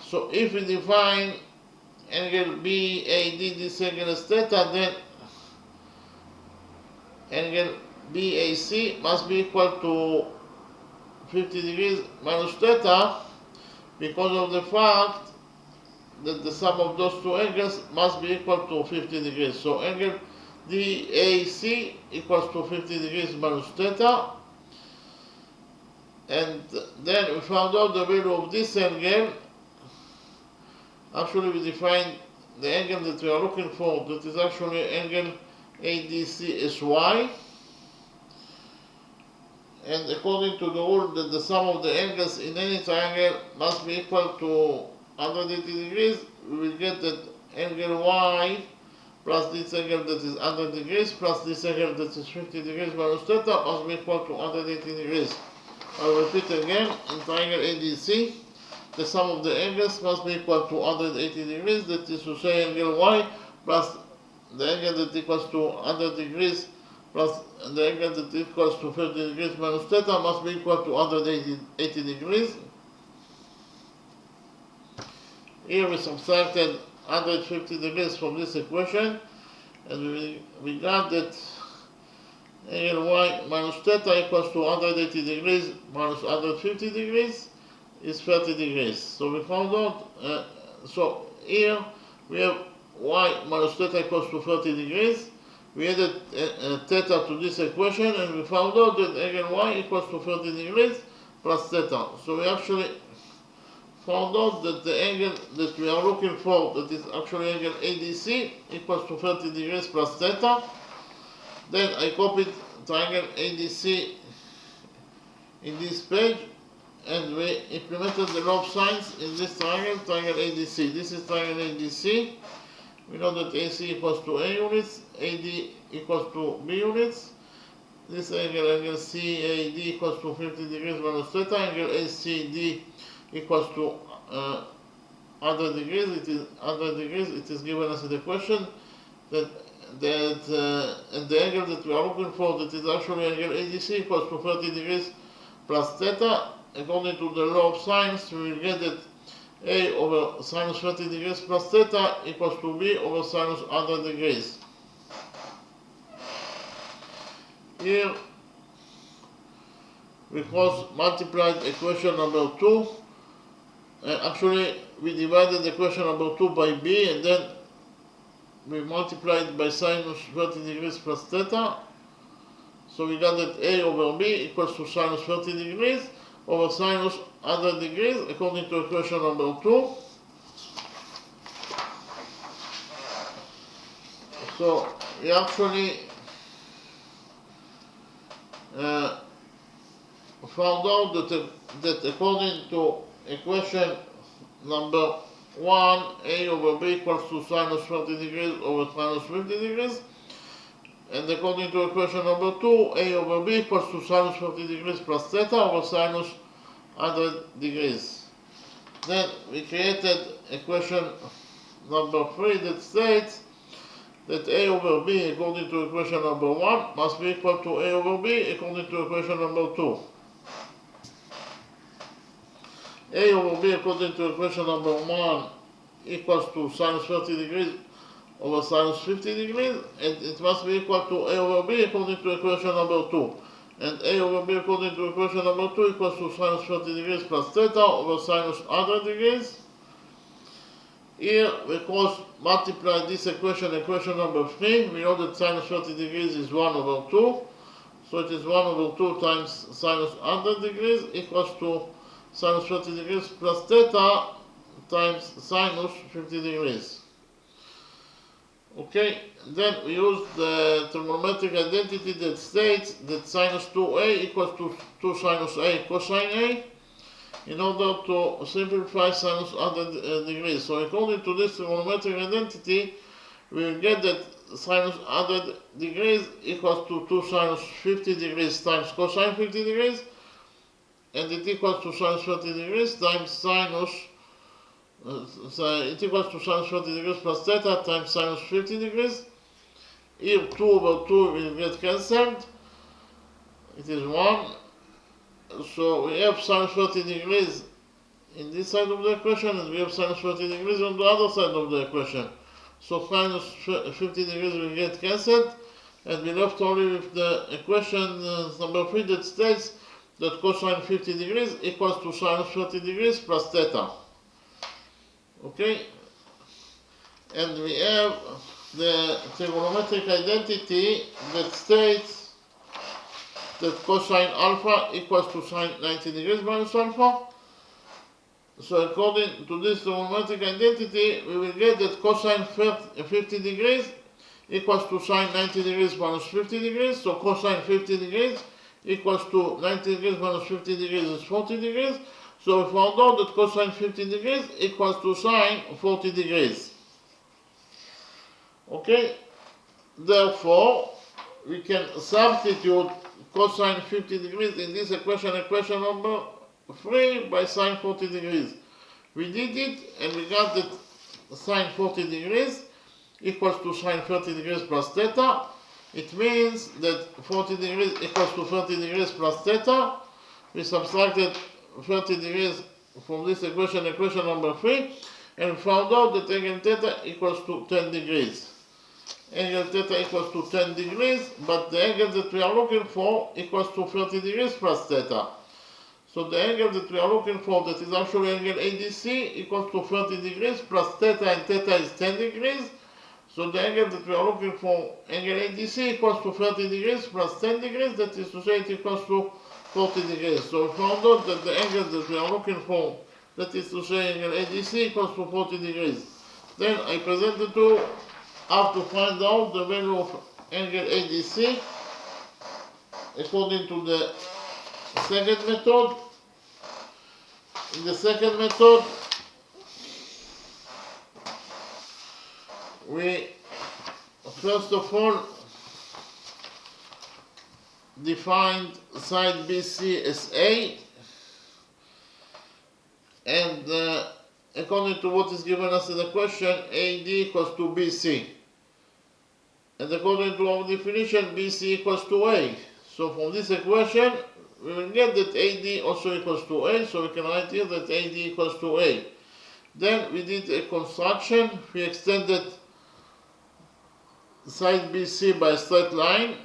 [SPEAKER 1] So if we define angle BAD, this angle is theta, then angle BAC must be equal to 50 degrees minus theta, because of the fact that the sum of those two angles must be equal to 50 degrees. So angle DAC equals to 50 degrees minus theta. And then we found out the value of this angle. Actually, we defined the angle that we are looking for, that is actually angle ADC is Y. And according to the rule that the sum of the angles in any triangle must be equal to 180 degrees, we will get that angle Y plus this angle that is 100 degrees plus this angle that is 50 degrees minus theta must be equal to 180 degrees. I'll repeat again, in triangle ADC, the sum of the angles must be equal to 180 degrees, that is to say angle Y plus the angle that equals to 100 degrees plus the angle that equals to 50 degrees minus theta must be equal to 180 degrees. Here we subtracted 150 degrees from this equation, and we got that angle Y minus theta equals to 180 degrees minus 150 degrees is 30 degrees. So we found out, so here we have Y minus theta equals to 30 degrees. We added theta to this equation, and we found out that angle Y equals to 30 degrees plus theta. So we actually found out that the angle that we are looking for, that is actually angle ADC, equals to 30 degrees plus theta. Then I copied triangle ADC in this page, and we implemented the law of sines in this triangle, triangle ADC. This is triangle ADC. We know that AC equals to A units, AD equals to B units. This angle CAD equals to 50 degrees minus theta. Angle ACD equals to 100 degrees. It is 100 degrees. It is given us in the question that and the angle that we are looking for, that is actually angle ADC, equals to 30 degrees plus theta. According to the law of sines, we will get that A over sinus 30 degrees plus theta equals to B over sinus 100 degrees. Here we multiplied equation number 2. Actually, we divided equation number 2 by B, and then we multiplied by sinus 30 degrees plus theta. So we got that A over B equals to sinus 30 degrees over sinus 100 degrees, according to equation number 2. So we actually found out that according to equation number 1, A over B equals to sinus 30 degrees over sinus 50 degrees. And according to equation number 2, A over B equals to sinus 30 degrees plus theta over sinus 100 degrees. Then we created equation number 3 that states that A over B, according to equation number 1, must be equal to A over B according to equation number 2. A over B according to equation number 1 equals to sinus 30 degrees over sinus 50 degrees, and it must be equal to A over B according to equation number 2. And A over B according to equation number 2 equals to sinus 30 degrees plus theta over sinus 100 degrees. Here we cross multiply this equation number 3. We know that sinus 30 degrees is 1 over 2. So it is 1 over 2 times sinus 100 degrees equals to sinus 30 degrees plus theta times sinus 50 degrees. Okay, then we use the trigonometric identity that states that sinus 2a equals to 2 sinus a cosine a in order to simplify sinus 100 degrees. So according to this trigonometric identity, we will get that sinus 100 degrees equals to 2 sinus 50 degrees times cosine 50 degrees, and it equals to sinus 30 degrees times sinus it equals to sinus 30 degrees plus theta times sinus 50 degrees. Here 2 over 2 will get cancelled. It is 1. So we have sinus 30 degrees in this side of the equation, and we have sinus 30 degrees on the other side of the equation. So sinus 50 degrees will get cancelled, and we left only with the equation number 3 that states that cosine 50 degrees equals to sinus 30 degrees plus theta. Okay, and we have the trigonometric identity that states that cosine alpha equals to sine 90 degrees minus alpha. So according to this trigonometric identity, we will get that cosine 50 degrees equals to sine 90 degrees minus 50 degrees. So cosine 50 degrees equals to 90 degrees minus 50 degrees is 40 degrees. So we found out that cosine 50 degrees equals to sine 40 degrees. Okay, therefore we can substitute cosine 50 degrees in this equation number 3 by sine 40 degrees. We did it, and we got that sine 40 degrees equals to sine 30 degrees plus theta. It means that 40 degrees equals to 30 degrees plus theta. We subtracted 30 degrees from this equation number 3, and found out that angle theta equals to 10 degrees. Angle theta equals to 10 degrees, but the angle that we are looking for equals to 30 degrees plus theta. So the angle that we are looking for, that is actually angle ADC, equals to 30 degrees plus theta, and theta is 10 degrees. So the angle that we are looking for, angle ADC, equals to 30 degrees plus 10 degrees, that is to say it equals to 40 degrees. So we found out that the angle that we are looking for, that is to say angle ADC, equals to 40 degrees. Then I presented to how to find out the value of angle ADC according to the second method. In the second method, we first of all defined side BC as A, and according to what is given us in the question, AD equals to BC. And according to our definition, BC equals to A. So from this equation, we will get that AD also equals to A, so we can write here that AD equals to A. Then we did a construction. We extended side BC by a straight line,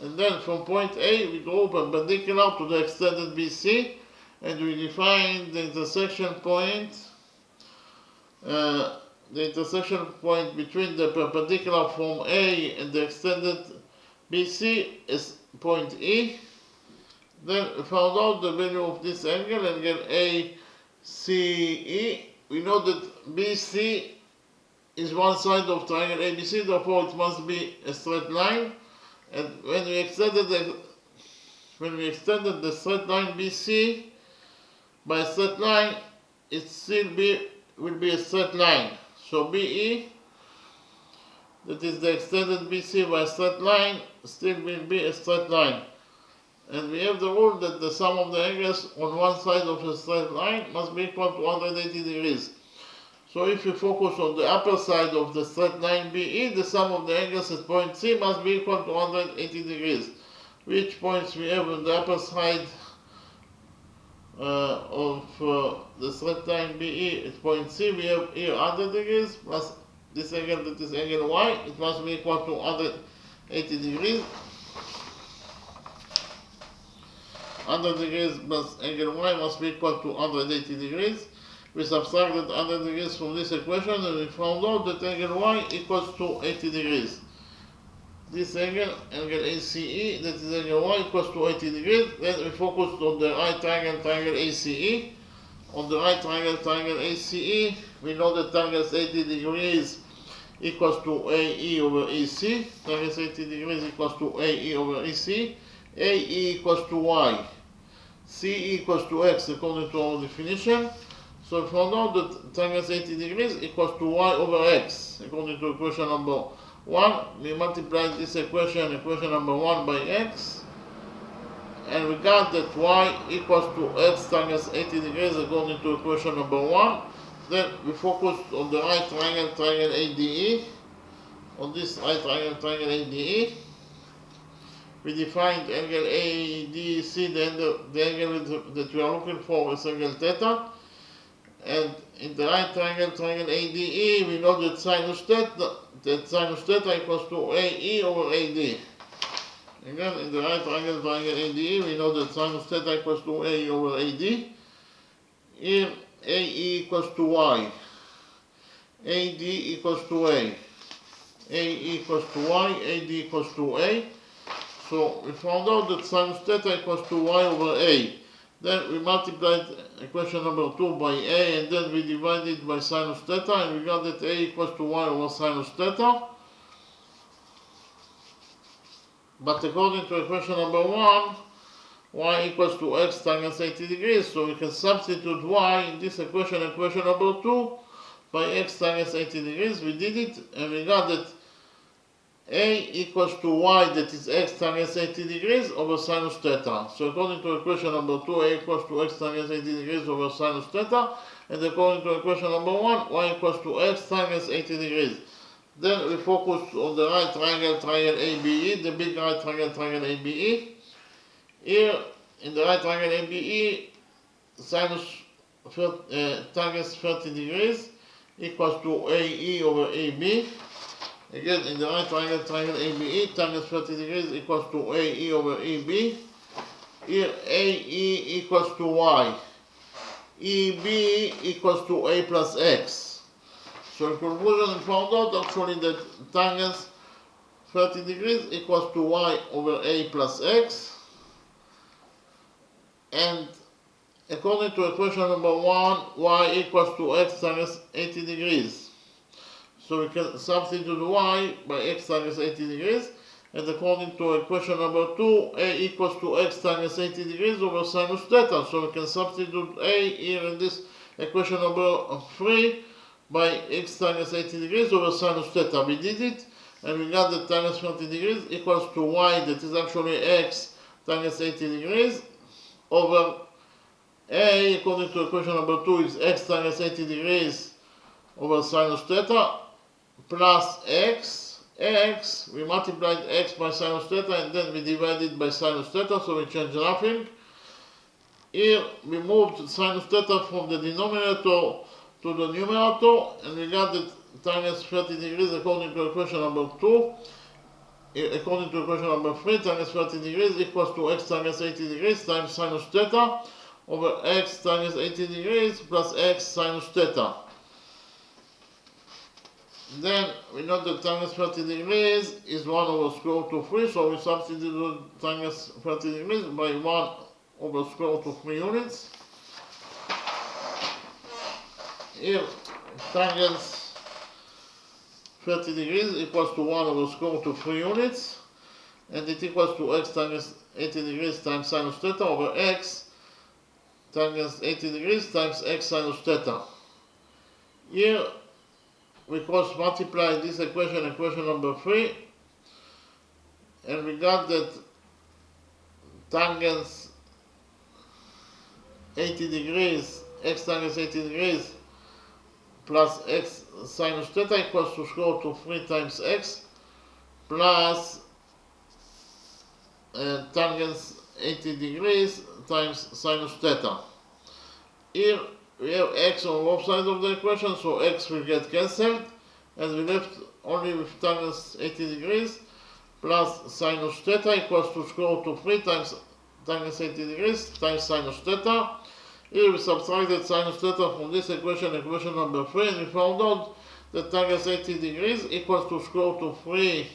[SPEAKER 1] and then from point A we go perpendicular to the extended BC, and we define the intersection point between the perpendicular from A and the extended BC is point E. Then we found out the value of this angle, angle ACE. We know that BC is one side of triangle ABC, therefore it must be a straight line. And when we extended the straight line BC by a straight line, it still will be a straight line. So BE, that is the extended BC by a straight line, still will be a straight line. And we have the rule that the sum of the angles on one side of a straight line must be equal to 180 degrees. So if you focus on the upper side of the straight line BE, the sum of the angles at point C must be equal to 180 degrees. Which points we have on the upper side of the straight line BE at point C, we have here 100 degrees plus this angle that is angle y, it must be equal to 180 degrees. 100 degrees plus angle y must be equal to 180 degrees. We subtracted 100 degrees from this equation and we found out that angle y equals to 80 degrees. This angle, angle ACE, that is angle y, equals to 80 degrees. Then we focused on the right triangle, triangle ACE. On the right triangle, triangle ACE, we know that angles 80 degrees equals to AE over EC. Angles 80 degrees equals to AE over EC. AE equals to Y. CE equals to X according to our definition. So we found out that angles 80 degrees equals to Y over X according to equation number 1. We multiplied this equation number 1 by X. And we got that y equals to x times 80 degrees according to equation number 1. Then we focused on the right triangle, triangle ADE. On this right triangle, triangle ADE. We defined angle ADC, the angle that we are looking for is angle theta. And in the right triangle, triangle ADE, we know that sinus theta equals to AE over AD. Again, in the right triangle, triangle ADE, we know that sinus theta equals to AE over AD. Here, AE equals to Y. AD equals to A. AE equals to Y, AD equals to A. So we found out that sinus theta equals to Y over A. Then we multiplied equation number 2 by A, and then we divided by sinus theta, and we got that A equals to Y over sinus theta. But according to equation number 1, y equals to x times 80 degrees. So we can substitute y in this equation, equation number 2, by x times 80 degrees. We did it, and we got that a equals to y, that is x times 80 degrees, over sinus theta. So according to equation number 2, a equals to x times 80 degrees over sinus theta. And according to equation number 1, y equals to x times 80 degrees. Then we focus on the right triangle, triangle ABE, the big right triangle, triangle ABE. Here, in the right triangle ABE, sinus times 30 degrees equals to AE over AB. Again, in the right triangle, triangle ABE, times 30 degrees equals to AE over AB. Here, AE equals to Y. EB equals to A plus X. So in conclusion, we found out actually that tangents 30 degrees equals to y over a plus x. And according to equation number 1, y equals to x times 80 degrees. So we can substitute y by x times 80 degrees. And according to equation number 2, a equals to x times 80 degrees over sinus theta. So we can substitute a here in this equation number 3 by x times 80 degrees over sinus theta. We did it, and we got that times 30 degrees equals to y, that is actually x times 80 degrees, over a, according to equation number 2, is x times 80 degrees over sinus theta, plus x. We multiplied x by sinus theta, and then we divided by sinus theta, so we changed nothing. Here we moved sinus theta from the denominator to the numerator, and we got that times 30 degrees according to equation number 2. According to equation number 3, times 30 degrees equals to x times 80 degrees times sinus theta over x times 80 degrees plus x sinus theta. Then we know that times 30 degrees is 1 over square root of 3, so we substitute times 30 degrees by 1 over square root of 3 units. Here, tangents 30 degrees equals to 1 over square root of 3 units, and it equals to x times 80 degrees times sinus theta over x times 80 degrees times x sinus theta. Here, we cross multiply this equation, equation number 3, and we got that tangents 80 degrees, x times 80 degrees plus x sinus theta equals to square root of 3 times x plus tangents 80 degrees times sinus theta. Here we have x on both sides of the equation, so x will get cancelled, and we left only with tangent 80 degrees plus sinus theta equals to square root of 3 times tangent 80 degrees times sinus theta. Here we subtracted sinus theta from this equation, equation number 3, and we found out that tangent 80 degrees equals to square root of 3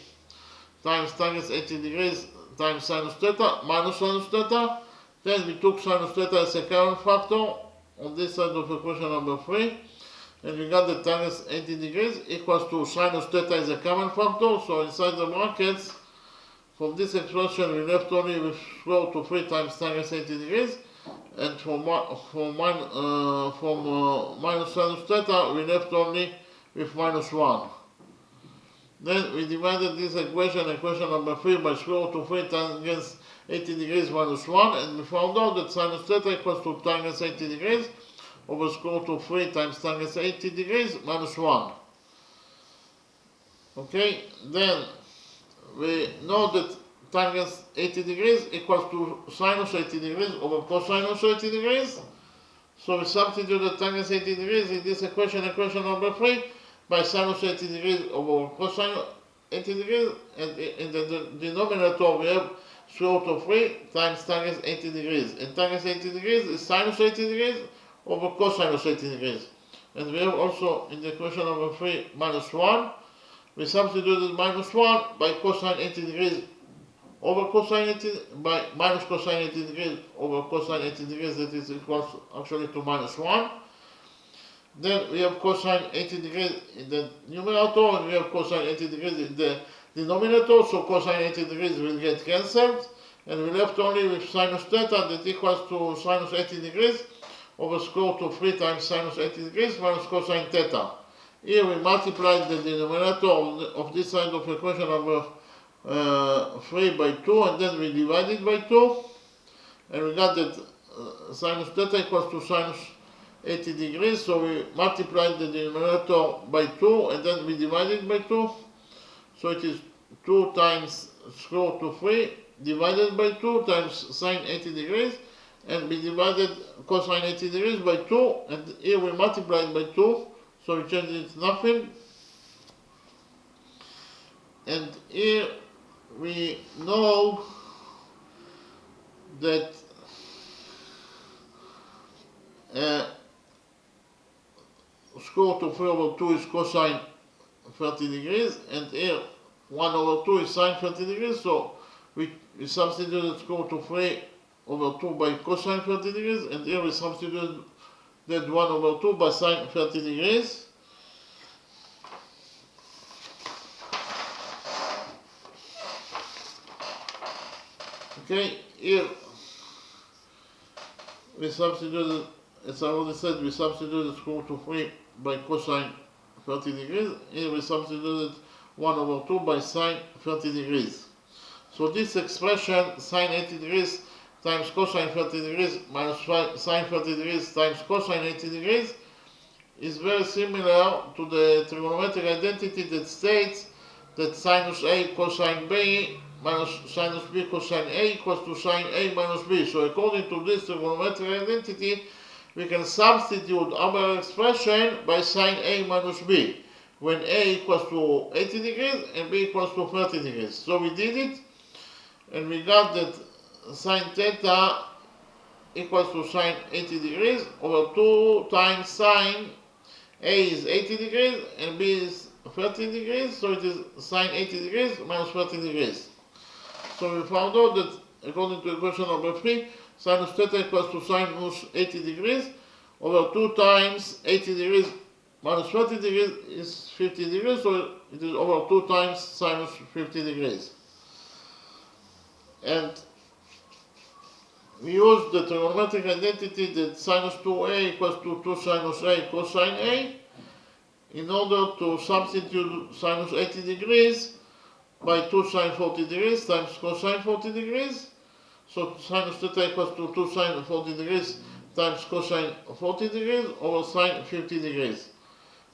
[SPEAKER 1] times tangent 80 degrees times sinus theta minus sinus theta. Then we took sinus theta as a common factor on this side of equation number 3, and we got that tangent 80 degrees equals to sinus theta as a common factor. So inside the brackets, from this expression we left only with square root of 3 times tangent 80 degrees, and from minus sinus theta we left only with minus 1. Then we divided this equation, equation number 3, by square root of 3 tangent 80 degrees minus 1, and we found out that sinus theta equals to tangent 80 degrees over square root of 3 times tangent 80 degrees minus 1. Okay, then we know that tangent 80 degrees equals to sinus 80 degrees over cosinus 80 degrees. So we substitute the tangent 80 degrees in this equation, equation number 3, by sinus 80 degrees over cosine 80 degrees, and in the denominator we have square root of 3 times tangent 80 degrees. And tangent 80 degrees is sinus 80 degrees over cosinus 80 degrees. And we have also in the equation number 3 minus 1. We substituted minus 1 by cosine 80 degrees over cosine 80, by minus cosine 80 degrees over cosine 80 degrees, that is equals actually to minus 1. Then we have cosine 80 degrees in the numerator, and we have cosine 80 degrees in the denominator, so cosine 80 degrees will get cancelled, and we left only with sinus theta that equals to sinus 80 degrees over square root of 3 times sinus 80 degrees minus cosine theta. Here we multiplied the denominator of this side of equation number 3 by 2, and then we divided by 2, and we got that sinus theta equals to sinus 80 degrees, so we multiplied the denominator by 2, and then we divided by 2, so it is 2 times square root of 3 divided by 2 times sine 80 degrees, and we divided cosine 80 degrees by 2, and here we multiplied by 2, so we changed it to nothing. And here we know that square root of 3 over 2 is cosine 30 degrees, and here 1 over 2 is sine 30 degrees, so we substituted square root of 3 over 2 by cosine 30 degrees, and here we substituted that 1 over 2 by sine 30 degrees. Okay, here we substituted, as I already said, we substituted square root of 3 by cosine 30 degrees. Here we substituted 1 over 2 by sine 30 degrees. So this expression, sine 80 degrees times cosine 30 degrees minus sine 30 degrees times cosine 80 degrees, is very similar to the trigonometric identity that states that sinus A cosine B minus sinus B cosine A equals to sine A minus B. So according to this trigonometric identity, we can substitute our expression by sine A minus B, when A equals to 80 degrees and B equals to 30 degrees. So we did it, and we got that sine theta equals to sine 80 degrees over 2 times sine A is 80 degrees and B is 30 degrees, so it is sine 80 degrees minus 30 degrees. So we found out that according to equation number 3, sinus theta equals to sinus 80 degrees over 2 times 80 degrees minus 30 degrees is 50 degrees, so it is over 2 times sinus 50 degrees. And we use the trigonometric identity that sinus 2a equals to 2 sinus a cosine a in order to substitute sinus 80 degrees by 2 sine 40 degrees times cosine 40 degrees. So sinus theta equals to 2 sine 40 degrees times cosine 40 degrees over sine 50 degrees.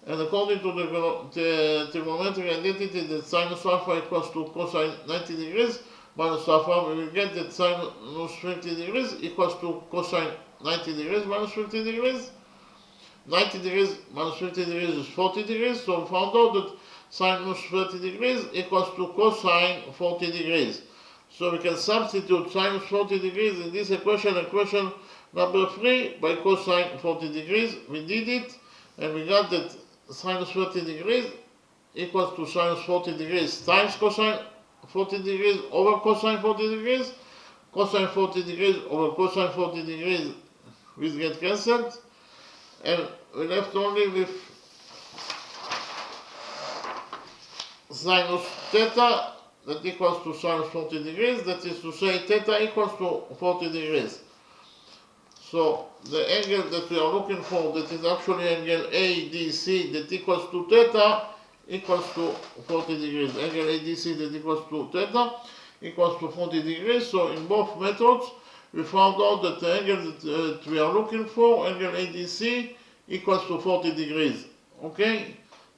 [SPEAKER 1] And according to the trigonometric identity that sinus alpha equals to cosine 90 degrees minus alpha, we will get that sinus 50 degrees equals to cosine 90 degrees minus 50 degrees. 90 degrees minus 50 degrees is 40 degrees, so we found out that sinus 30 degrees equals to cosine 40 degrees. So we can substitute sinus 40 degrees in this equation number 3, by cosine 40 degrees. We did it, and we got that sinus 30 degrees equals to sinus 40 degrees times cosine 40 degrees over cosine 40 degrees. Cosine 40 degrees over cosine 40 degrees will get cancelled, and we're left only with sinus theta that equals to sinus 40 degrees, that is to say theta equals to 40 degrees. So the angle that we are looking for, that is actually angle ADC that equals to theta, equals to 40 degrees. Angle ADC that equals to theta equals to 40 degrees. So in both methods, we found out that the angle that we are looking for, angle ADC, equals to 40 degrees. Okay?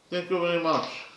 [SPEAKER 1] Thank you very much.